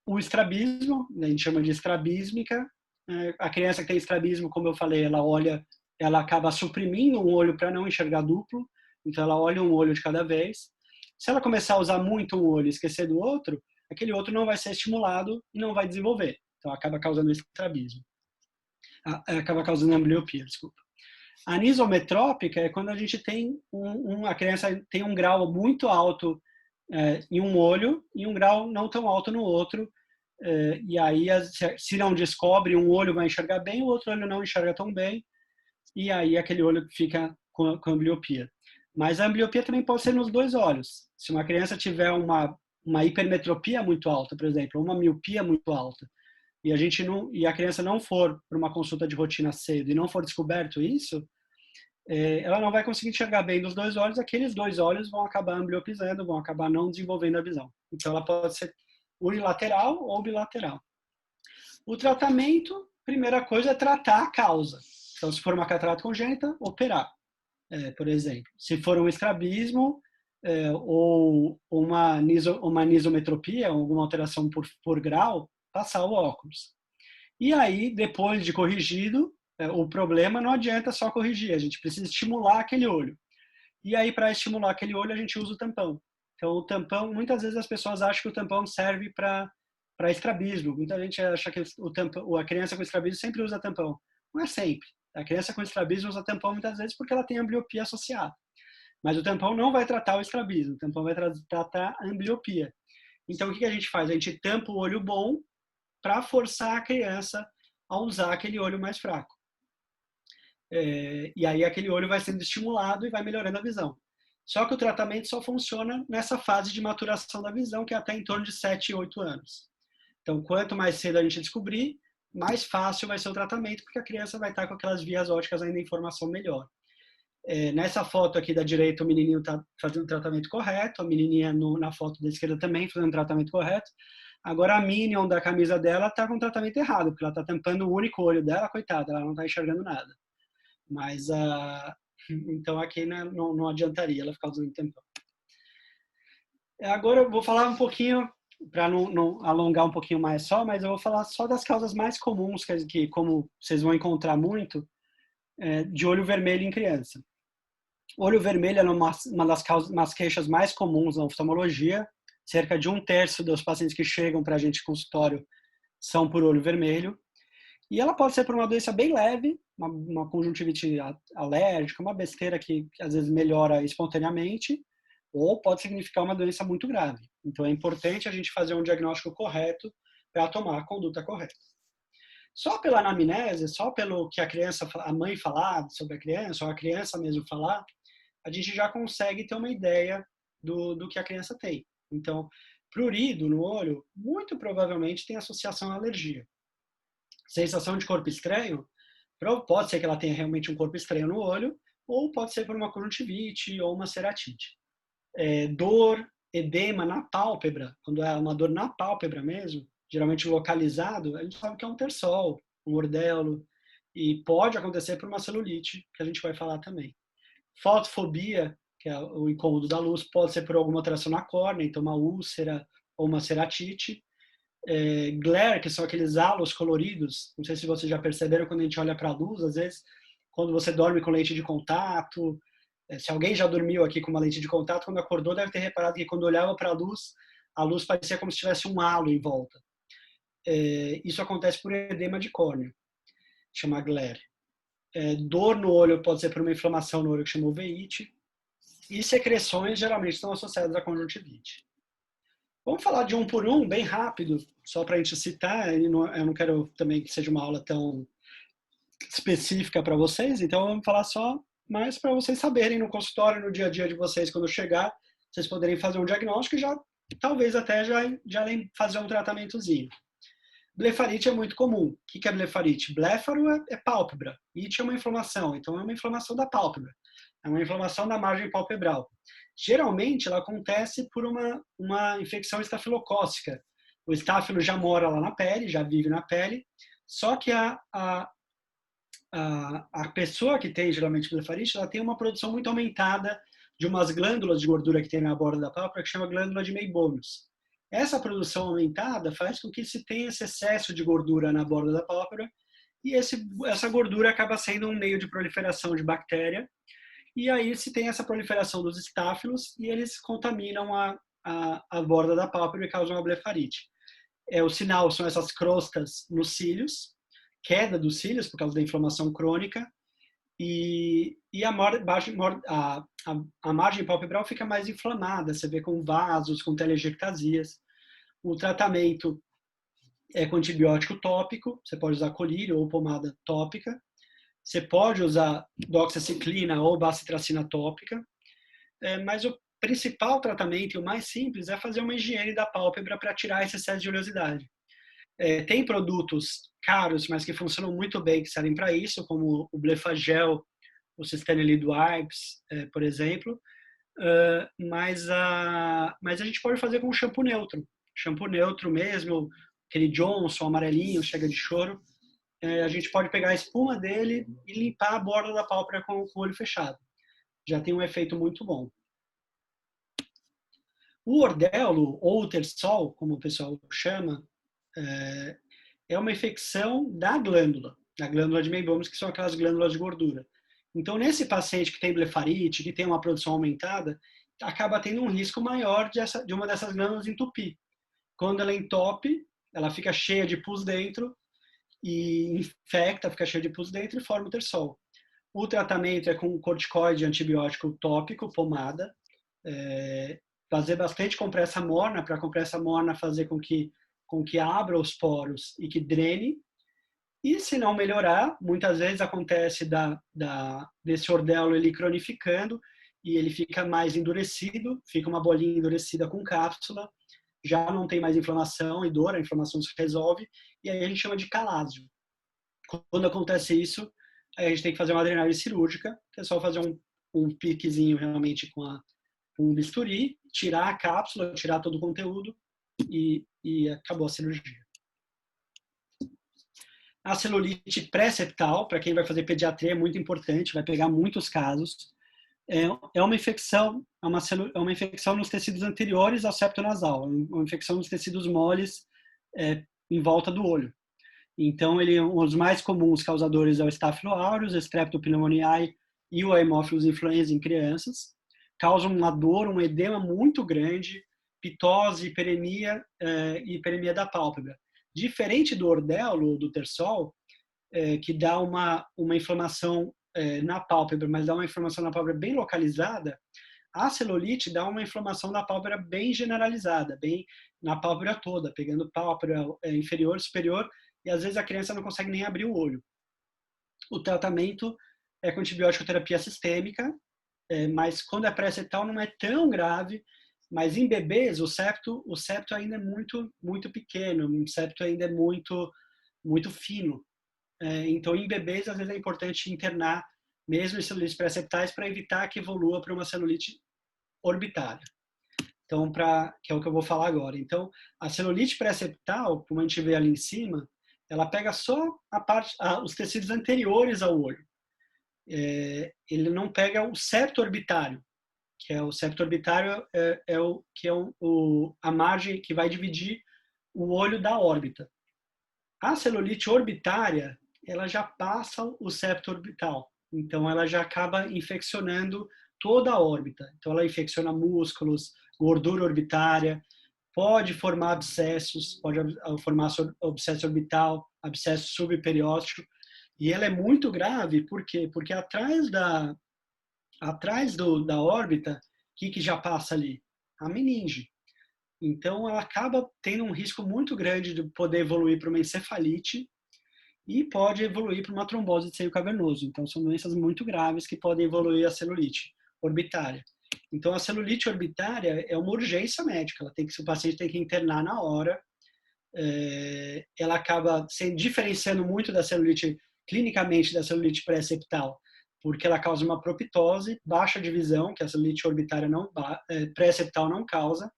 O estrabismo, a gente chama de estrabísmica. A criança que tem estrabismo, como eu falei, ela acaba suprimindo um olho para não enxergar duplo, então ela olha um olho de cada vez. Se ela começar a usar muito um olho e esquecer do outro, aquele outro não vai ser estimulado e não vai desenvolver. Então acaba causando estrabismo. Acaba causando ambliopia, desculpa. A anisometrópica é quando a gente tem a criança tem um grau muito alto em um olho e um grau não tão alto no outro. E aí, se não descobre, um olho vai enxergar bem, o outro olho não enxerga tão bem, e aí aquele olho fica com ambliopia. Mas a ambliopia também pode ser nos dois olhos. Se uma criança tiver uma hipermetropia muito alta, por exemplo, ou uma miopia muito alta, e a criança não for para uma consulta de rotina cedo e não for descoberto isso, ela não vai conseguir enxergar bem dos dois olhos, aqueles dois olhos vão acabar ambliopizando, vão acabar não desenvolvendo a visão. Então, ela pode ser unilateral ou bilateral. O tratamento, primeira coisa, é tratar a causa. Então, se for uma catarata congênita, operar, por exemplo. Se for um estrabismo ou uma anisometropia, alguma alteração por grau, passar o óculos. E aí, depois de corrigido, o problema não adianta só corrigir, a gente precisa estimular aquele olho. E aí, para estimular aquele olho, a gente usa o tampão. Então, o tampão, muitas vezes as pessoas acham que o tampão serve para estrabismo. Muita gente acha que a criança com estrabismo sempre usa tampão. Não é sempre. A criança com estrabismo usa tampão muitas vezes porque ela tem ambliopia associada. Mas o tampão não vai tratar o estrabismo, o tampão vai tratar a ambliopia. Então, o que a gente faz? A gente tampa o olho bom para forçar a criança a usar aquele olho mais fraco. E aí aquele olho vai sendo estimulado e vai melhorando a visão. Só que o tratamento só funciona nessa fase de maturação da visão, que é até em torno de 7, 8 anos. Então, quanto mais cedo a gente descobrir, mais fácil vai ser o tratamento, porque a criança vai estar com aquelas vias ópticas ainda em formação melhor. Nessa foto aqui da direita, o menininho está fazendo o tratamento correto, a menininha na foto da esquerda também fazendo o tratamento correto. Agora a Minion da camisa dela está com o tratamento errado, porque ela está tampando o único olho dela, coitada, ela não está enxergando nada. Mas, então aqui não adiantaria ela ficar usando tampão. Agora eu vou falar um pouquinho, para não alongar um pouquinho mais só, mas eu vou falar só das causas mais comuns, que como vocês vão encontrar muito, de olho vermelho em criança. Olho vermelho é uma das queixas mais comuns na oftalmologia. Cerca de 1/3 dos pacientes que chegam para a gente no consultório são por olho vermelho. E ela pode ser por uma doença bem leve, uma conjuntivite alérgica, uma besteira que às vezes melhora espontaneamente, ou pode significar uma doença muito grave. Então é importante a gente fazer um diagnóstico correto para tomar a conduta correta. Só pela anamnese, só pelo que a mãe falar sobre a criança, ou a criança mesmo falar, a gente já consegue ter uma ideia do que a criança tem. Então, prurido no olho, muito provavelmente tem associação à alergia. Sensação de corpo estranho, pode ser que ela tenha realmente um corpo estranho no olho, ou pode ser por uma conjuntivite ou uma ceratite. Dor, edema na pálpebra, quando é uma dor na pálpebra mesmo, geralmente localizado, a gente sabe que é um terçol, um ordelo, e pode acontecer por uma celulite, que a gente vai falar também. Fotofobia, que é o incômodo da luz, pode ser por alguma alteração na córnea, então uma úlcera ou uma ceratite. Glare, que são aqueles halos coloridos, não sei se vocês já perceberam quando a gente olha para a luz, às vezes, quando você dorme com lente de contato, se alguém já dormiu aqui com uma lente de contato, quando acordou deve ter reparado que quando olhava para a luz parecia como se tivesse um halo em volta. Isso acontece por edema de córnea, chama glare. Dor no olho pode ser por uma inflamação no olho que chama uveíte, e secreções geralmente estão associadas à conjuntivite. Vamos falar de um por um, bem rápido, só para a gente citar, eu não quero também que seja uma aula tão específica para vocês, então vamos falar só mais para vocês saberem no consultório, no dia a dia de vocês, quando chegar, vocês poderem fazer um diagnóstico e talvez até já fazer um tratamentozinho. Blefarite é muito comum. O que é blefarite? Bléfaro é pálpebra. Ite é uma inflamação. Então, é uma inflamação da pálpebra. É uma inflamação da margem palpebral. Geralmente, ela acontece por uma infecção estafilocócica. O estáfilo já mora lá na pele, já vive na pele. Só que a pessoa que tem, geralmente, blefarite, ela tem uma produção muito aumentada de umas glândulas de gordura que tem na borda da pálpebra, que chama glândula de Meibonius. Essa produção aumentada faz com que se tenha esse excesso de gordura na borda da pálpebra e essa gordura acaba sendo um meio de proliferação de bactéria e aí se tem essa proliferação dos estáfilos e eles contaminam a borda da pálpebra e causam a blefarite. O sinal são essas crostas nos cílios, queda dos cílios por causa da inflamação crônica e a margem palpebral fica mais inflamada, você vê com vasos, com telangiectasias. O tratamento é com antibiótico tópico, você pode usar colírio ou pomada tópica. Você pode usar doxiciclina ou bacitracina tópica, mas o principal tratamento e o mais simples é fazer uma higiene da pálpebra para tirar esse excesso de oleosidade. Tem produtos caros, mas que funcionam muito bem, que servem para isso, como o Blefagel, o Cystanelide Wipes, por exemplo. Mas a gente pode fazer com shampoo neutro. Shampoo neutro mesmo, aquele Johnson amarelinho, chega de choro. A gente pode pegar a espuma dele e limpar a borda da pálpebra com o olho fechado. Já tem um efeito muito bom. O ordelo, ou o terçol, como o pessoal chama, é uma infecção da glândula de May-Bomes, que são aquelas glândulas de gordura. Então, nesse paciente que tem blefarite, que tem uma produção aumentada, acaba tendo um risco maior de uma dessas glândulas entupir. Quando ela entope, ela fica cheia de pus dentro e infecta, fica cheia de pus dentro e forma o terçol. O tratamento é com corticoide antibiótico tópico, pomada, fazer bastante compressa morna, para a compressa morna fazer com que abra os poros e que drene. E se não melhorar, muitas vezes acontece desse ordelo ele cronificando e ele fica mais endurecido, fica uma bolinha endurecida com cápsula, já não tem mais inflamação e dor, a inflamação se resolve, e aí a gente chama de calásio. Quando acontece isso, aí a gente tem que fazer uma drenagem cirúrgica, que é só fazer um piquezinho realmente com um bisturi, tirar a cápsula, tirar todo o conteúdo e acabou a cirurgia. A celulite pré-septal, para quem vai fazer pediatria, é muito importante, vai pegar muitos casos. É uma infecção, é uma infecção nos tecidos anteriores ao septo nasal, uma infecção nos tecidos moles em volta do olho. Então, os mais comuns causadores é o Staphylo aureus, Streptopneumoniae e o Haemophilus influenzae em crianças. Causam uma dor, um edema muito grande, pitose, hiperemia e hiperemia da pálpebra. Diferente do ordelo, do terçol, que dá uma inflamação na pálpebra, mas dá uma inflamação na pálpebra bem localizada, a celulite dá uma inflamação na pálpebra bem generalizada, bem na pálpebra toda, pegando pálpebra inferior, superior, e às vezes a criança não consegue nem abrir o olho. O tratamento é com antibiótico terapia sistêmica, mas quando é pré-septal não é tão grave, mas em bebês o septo ainda é muito, muito pequeno, o septo ainda é muito, muito fino. Então, em bebês, às vezes é importante internar, mesmo em celulites pré-septais, para evitar que evolua para uma celulite orbitária. Então, que é o que eu vou falar agora. Então, a celulite pré-septal, como a gente vê ali em cima, ela pega só os tecidos anteriores ao olho. Ele não pega o septo orbitário, que é o septo orbitário a margem que vai dividir o olho da órbita. A celulite orbitária, ela já passa o septo orbital, então ela já acaba infeccionando toda a órbita. Então ela infecciona músculos, gordura orbitária, pode formar abscessos, pode formar abscesso orbital, abscesso subperiósteo, e ela é muito grave, por quê? Porque atrás da órbita, o que já passa ali? A meninge. Então, ela acaba tendo um risco muito grande de poder evoluir para uma encefalite e pode evoluir para uma trombose de seio cavernoso. Então, são doenças muito graves que podem evoluir a celulite orbitária. Então, a celulite orbitária é uma urgência médica. O paciente tem que internar na hora. Ela acaba se diferenciando muito da celulite, clinicamente, da celulite pré-septal, porque ela causa uma proptose, baixa de visão, que a celulite orbitária pré-septal não causa.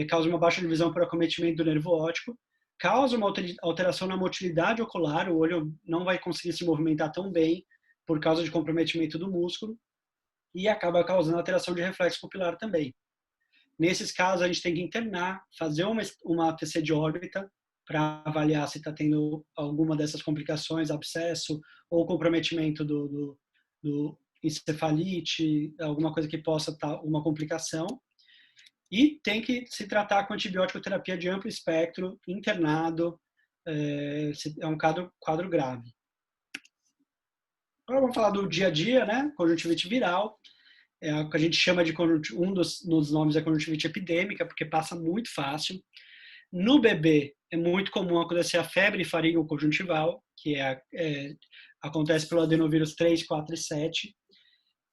Causa uma baixa de visão por acometimento do nervo óptico, causa uma alteração na motilidade ocular, o olho não vai conseguir se movimentar tão bem por causa de comprometimento do músculo, e acaba causando alteração de reflexo pupilar também. Nesses casos, a gente tem que internar, fazer uma TC de órbita para avaliar se está tendo alguma dessas complicações, abscesso ou comprometimento do encefalite, alguma coisa que possa estar uma complicação. E tem que se tratar com antibiótico terapia de amplo espectro, internado, é um quadro grave. Agora vamos falar do dia a dia, né? Conjuntivite viral. É o que a gente chama de um dos nomes é conjuntivite epidêmica, porque passa muito fácil. No bebê, é muito comum acontecer a febre faringoconjuntival, que acontece pelo adenovírus 3, 4 e 7.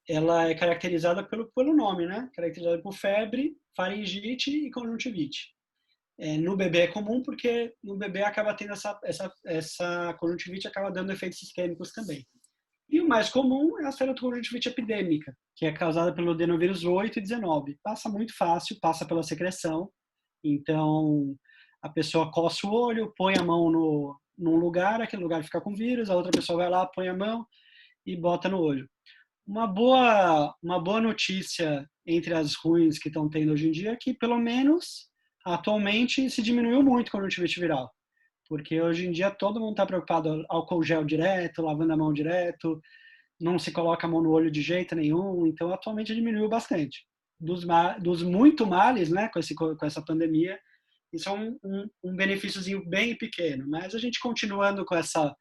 Ela é caracterizada pelo nome, né? Caracterizada por febre, faringite e conjuntivite. No bebê é comum porque no bebê acaba tendo essa conjuntivite, acaba dando efeitos sistêmicos também. E o mais comum é a seratoconjuntivite epidêmica, que é causada pelo adenovírus 8 e 19. Passa muito fácil, passa pela secreção. Então, a pessoa coça o olho, põe a mão num lugar, aquele lugar fica com vírus, a outra pessoa vai lá, põe a mão e bota no olho. Uma boa notícia entre as ruins que estão tendo hoje em dia é que, pelo menos, atualmente, se diminuiu muito a conjuntivite viral. Porque hoje em dia todo mundo está preocupado, álcool gel direto, lavando a mão direto, não se coloca a mão no olho de jeito nenhum, então atualmente diminuiu bastante. Dos muito males, né, com essa pandemia, isso é um benefíciozinho bem pequeno, mas a gente continuando com essa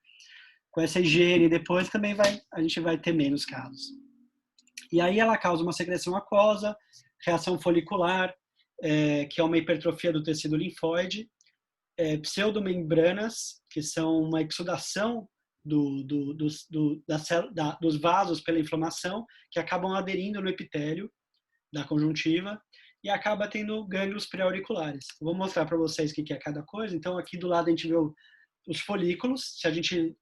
higiene depois também a gente vai ter menos casos. E aí ela causa uma secreção aquosa, reação folicular, que é uma hipertrofia do tecido linfóide, pseudomembranas, que são uma exudação dos vasos pela inflamação, que acabam aderindo no epitélio da conjuntiva e acaba tendo gânglios pré-auriculares. Vou mostrar para vocês o que é cada coisa. Então, aqui do lado a gente vê os folículos. Se a gente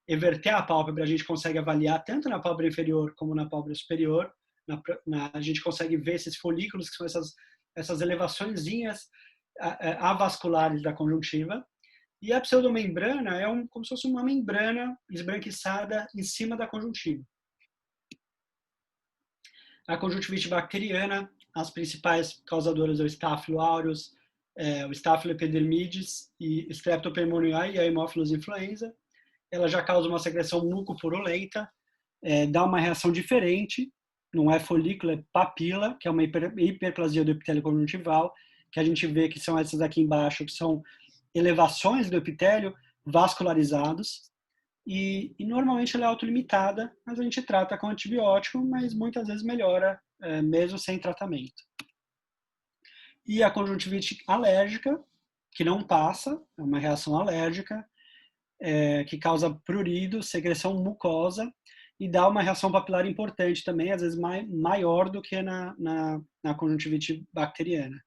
everter a pálpebra, a gente consegue avaliar tanto na pálpebra inferior como na pálpebra superior. A gente consegue ver esses folículos, que são essas elevaçõezinhas avasculares da conjuntiva. E a pseudomembrana é como se fosse uma membrana esbranquiçada em cima da conjuntiva. A conjuntivite bacteriana, as principais causadoras é o Staphylo aureus, o Staphylo epidermidis e Streptopneumoniae e a Haemophilus influenza. Ela já causa uma secreção mucopurulenta, dá uma reação diferente, não é folículo, é papila, que é uma hiperplasia do epitélio conjuntival, que a gente vê que são essas aqui embaixo, que são elevações do epitélio vascularizados, e normalmente ela é autolimitada, mas a gente trata com antibiótico, mas muitas vezes melhora, mesmo sem tratamento. E a conjuntivite alérgica, que não passa, é uma reação alérgica, que causa prurido, secreção mucosa, e dá uma reação papilar importante também, às vezes maior do que na conjuntivite bacteriana.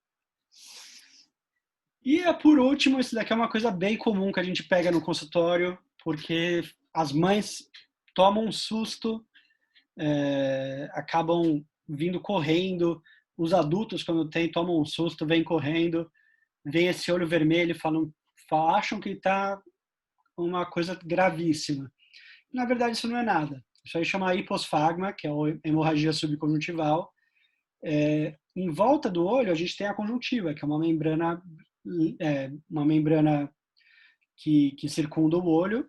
E por último, isso daqui é uma coisa bem comum que a gente pega no consultório, porque as mães tomam um susto, acabam vindo correndo, os adultos quando tomam um susto, vêm correndo, vem esse olho vermelho, acham que está uma coisa gravíssima. Na verdade, isso não é nada. Isso aí chama hiposfagma, que é a hemorragia subconjuntival. Em volta do olho, a gente tem a conjuntiva, que é uma membrana que circunda o olho,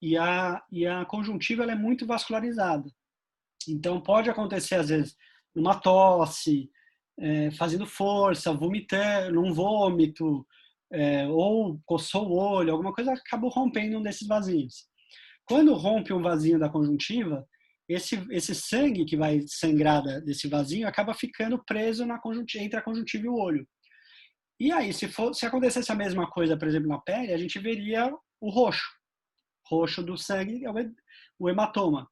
e a conjuntiva ela é muito vascularizada. Então, pode acontecer, às vezes, numa tosse, fazendo força, vomitando, num vômito, ou coçou o olho, alguma coisa acabou rompendo um desses vasinhos. Quando rompe um vasinho da conjuntiva, esse sangue que vai sangrar desse vasinho acaba ficando preso entre a conjuntiva e o olho. E aí, se acontecesse a mesma coisa, por exemplo, na pele, a gente veria o roxo do sangue, é o hematoma.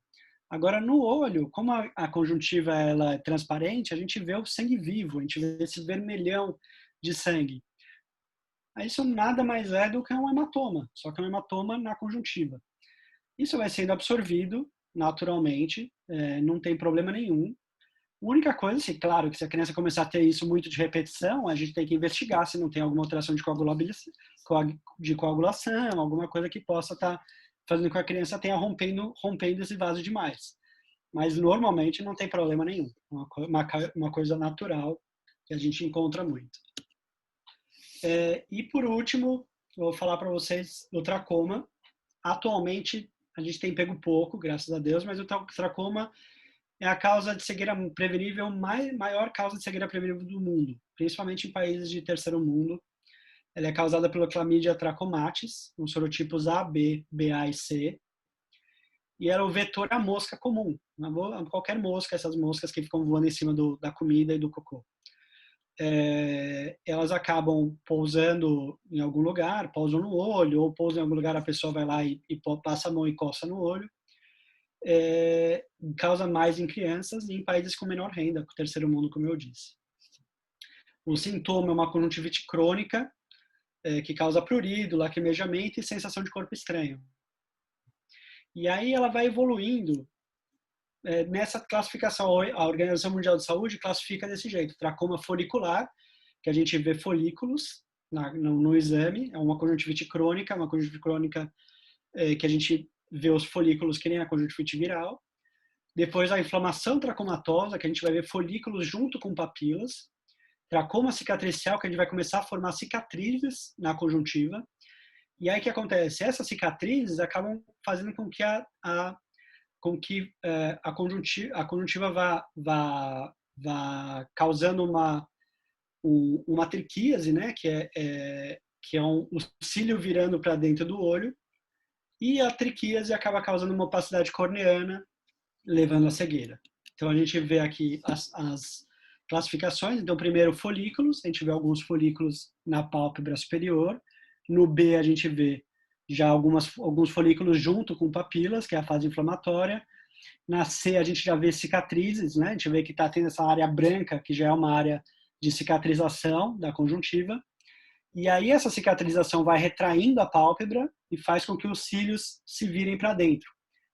Agora, no olho, como a conjuntiva ela é transparente, a gente vê o sangue vivo, a gente vê esse vermelhão de sangue. Isso nada mais é do que um hematoma, só que é um hematoma na conjuntiva. Isso vai sendo absorvido naturalmente, não tem problema nenhum. A única coisa, claro, que se a criança começar a ter isso muito de repetição, a gente tem que investigar se não tem alguma alteração de coagulação, alguma coisa que possa estar fazendo com que a criança tenha rompendo esse vaso demais. Mas normalmente não tem problema nenhum. Uma coisa natural que a gente encontra muito. E por último, eu vou falar para vocês do tracoma. Atualmente a gente tem pego pouco, graças a Deus, mas o tracoma é a causa de cegueira prevenível, maior causa de cegueira prevenível do mundo, principalmente em países de terceiro mundo. Ela é causada pela Chlamydia trachomatis, os sorotipos A, B, BA e C. E era o vetor a mosca comum, qualquer mosca, essas moscas que ficam voando em cima da comida e do cocô. Elas acabam pousando em algum lugar, pousam no olho, ou pousam em algum lugar, a pessoa vai lá e passa a mão e coça no olho. Causa mais em crianças e em países com menor renda, com o terceiro mundo, como eu disse. O sintoma é uma conjuntivite crônica, que causa prurido, lacrimejamento e sensação de corpo estranho. E aí ela vai evoluindo nessa classificação. A Organização Mundial de Saúde classifica desse jeito: tracoma folicular, que a gente vê folículos no exame, é uma conjuntivite crônica, que a gente vê os folículos que nem a conjuntivite viral. Depois a inflamação tracomatosa, que a gente vai ver folículos junto com papilas. Tracoma cicatricial, que a gente vai começar a formar cicatrizes na conjuntiva. E aí o que acontece? Essas cicatrizes acabam fazendo com que a conjuntiva vá causando uma triquíase, né? Que é o cílio virando para dentro do olho. E a triquíase acaba causando uma opacidade corneana, levando à cegueira. Então a gente vê aqui as classificações. Então, primeiro, folículos. A gente vê alguns folículos na pálpebra superior. No B, a gente vê já alguns folículos junto com papilas, que é a fase inflamatória. Na C, a gente já vê cicatrizes, né? A gente vê que está tendo essa área branca, que já é uma área de cicatrização da conjuntiva. E aí essa cicatrização vai retraindo a pálpebra e faz com que os cílios se virem para dentro.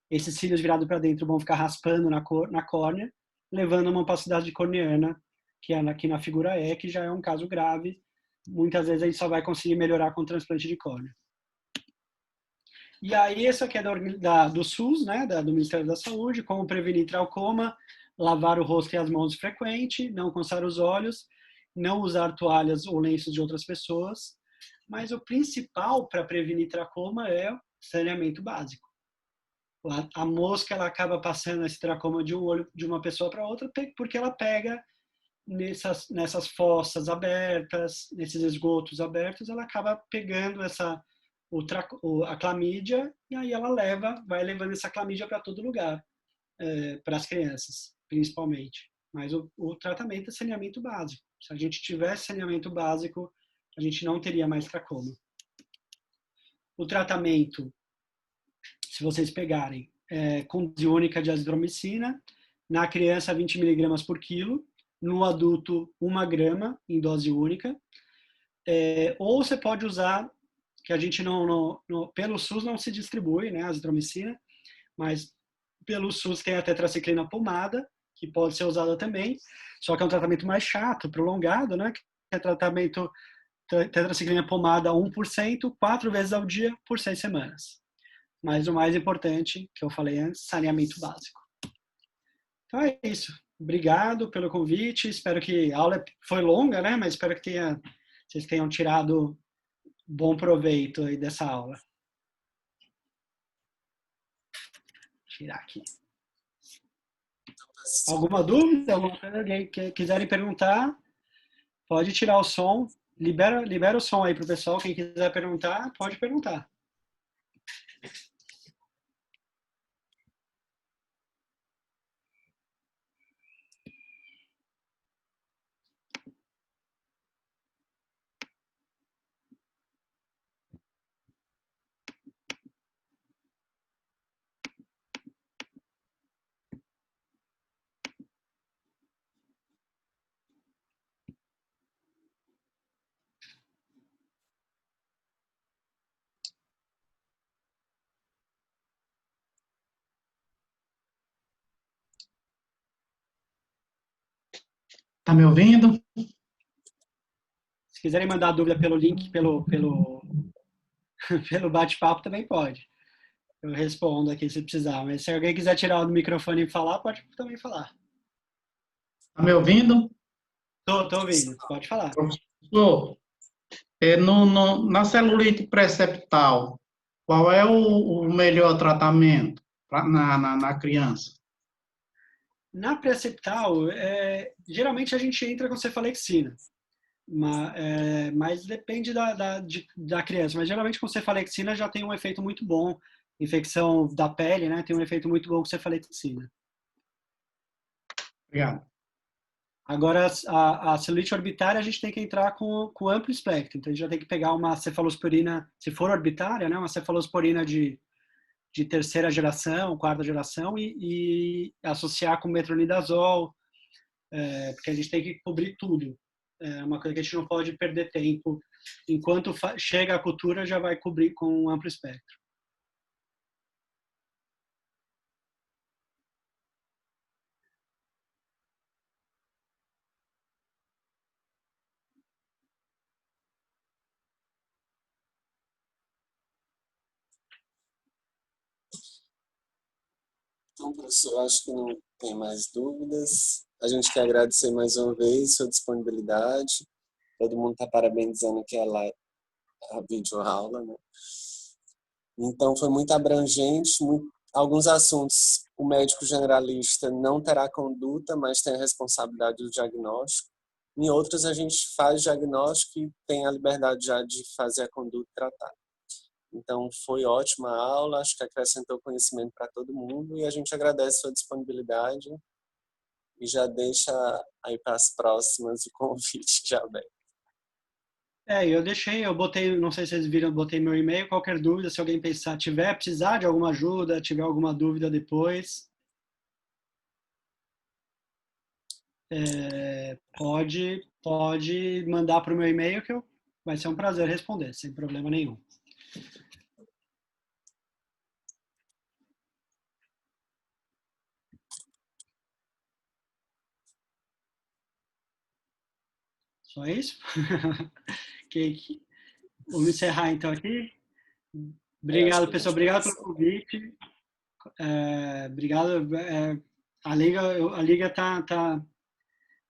Esses cílios virados para dentro vão ficar raspando na córnea, levando a uma opacidade corneana, que é aqui na figura E, que já é um caso grave. Muitas vezes a gente só vai conseguir melhorar com transplante de córnea. E aí, esse aqui é do SUS, né, do Ministério da Saúde: como prevenir traucoma, lavar o rosto e as mãos frequente, não coçar os olhos, não usar toalhas ou lenços de outras pessoas. Mas o principal para prevenir traucoma é o saneamento básico. A mosca, ela acaba passando esse traucoma de um olho de uma pessoa para outra, porque ela pega nessas fossas abertas, nesses esgotos abertos, ela acaba pegando a clamídia, e aí ela vai levando essa clamídia para todo lugar, para as crianças, principalmente. Mas o tratamento é saneamento básico. Se a gente tivesse saneamento básico, a gente não teria mais tracoma. O tratamento, se vocês pegarem, com dose única de azitromicina, na criança 20 mg por quilo, no adulto 1 grama em dose única. Ou você pode usar, que a gente pelo SUS não se distribui, né, a azitromicina, mas pelo SUS tem a tetraciclina pomada, que pode ser usada também, só que é um tratamento mais chato, prolongado, né, que é tratamento tetraciclina pomada 1%, 4 vezes ao dia por 6 semanas. Mas o mais importante, que eu falei antes, saneamento básico. Então é isso. Obrigado pelo convite. Espero que a aula foi longa, né? Mas espero que vocês tenham tirado bom proveito aí dessa aula. Vou tirar aqui. Alguma dúvida? Alguém que quiserem perguntar, pode tirar o som. Libera o som aí para o pessoal. Quem quiser perguntar, pode perguntar. Tá me ouvindo? Se quiserem mandar dúvida pelo link, pelo bate-papo, também pode. Eu respondo aqui se precisar. Mas se alguém quiser tirar o microfone e falar, pode também falar. Tá me ouvindo? Tô ouvindo. Pode falar. Professor, na celulite preceptal, qual é o melhor tratamento na criança? Na preceptal, geralmente a gente entra com cefalexina. Mas depende da criança. Mas geralmente com cefalexina já tem um efeito muito bom. Infecção da pele, né? Tem um efeito muito bom com cefalexina. Obrigado. Agora, a celulite orbitária, a gente tem que entrar com amplo espectro. Então, a gente já tem que pegar uma cefalosporina, se for orbitária, né? Uma cefalosporina de terceira geração, quarta geração, e associar com metronidazol, porque a gente tem que cobrir tudo. É uma coisa que a gente não pode perder tempo. Enquanto chega a cultura, já vai cobrir com um amplo espectro. Então, professor, acho que não tem mais dúvidas. A gente quer agradecer mais uma vez sua disponibilidade. Todo mundo está parabenizando aqui a videoaula, né? Então, foi muito abrangente, alguns assuntos o médico generalista não terá conduta, mas tem a responsabilidade do diagnóstico. Em outros, a gente faz diagnóstico e tem a liberdade já de fazer a conduta e tratar. Então, foi ótima a aula, acho que acrescentou conhecimento para todo mundo e a gente agradece a sua disponibilidade e já deixa aí para as próximas o convite que já vem. Eu botei, não sei se vocês viram, eu botei meu e-mail, qualquer dúvida, se alguém precisar de alguma ajuda, tiver alguma dúvida depois, pode mandar para o meu e-mail que vai ser um prazer responder, sem problema nenhum. Só isso? Vamos encerrar então aqui. Obrigado, pessoal. Obrigado pelo convite. Obrigado. A Liga tá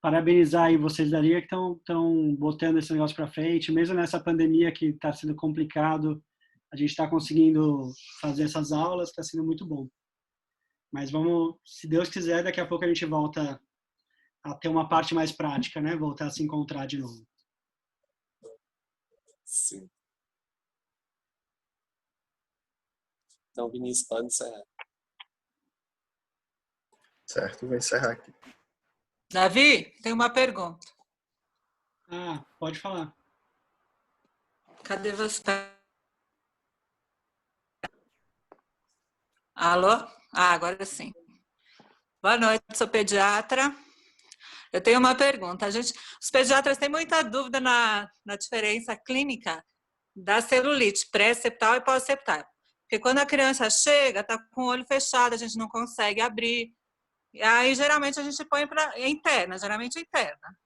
parabenizar aí vocês da Liga que estão botando esse negócio para frente, mesmo nessa pandemia que está sendo complicado, a gente está conseguindo fazer essas aulas, está sendo muito bom. Mas vamos, se Deus quiser, daqui a pouco a gente volta a ter uma parte mais prática, né? Voltar a se encontrar de novo. Sim. Então, Vinícius, pode encerrar. Certo, vou encerrar aqui. Davi, tem uma pergunta. Pode falar. Cadê você? Alô? Agora sim. Boa noite, sou pediatra. Eu tenho uma pergunta. Os pediatras têm muita dúvida na diferença clínica da celulite pré-septal e pós-septal. Porque quando a criança chega, está com o olho fechado, a gente não consegue abrir. E aí, geralmente, a gente põe para interna, geralmente interna.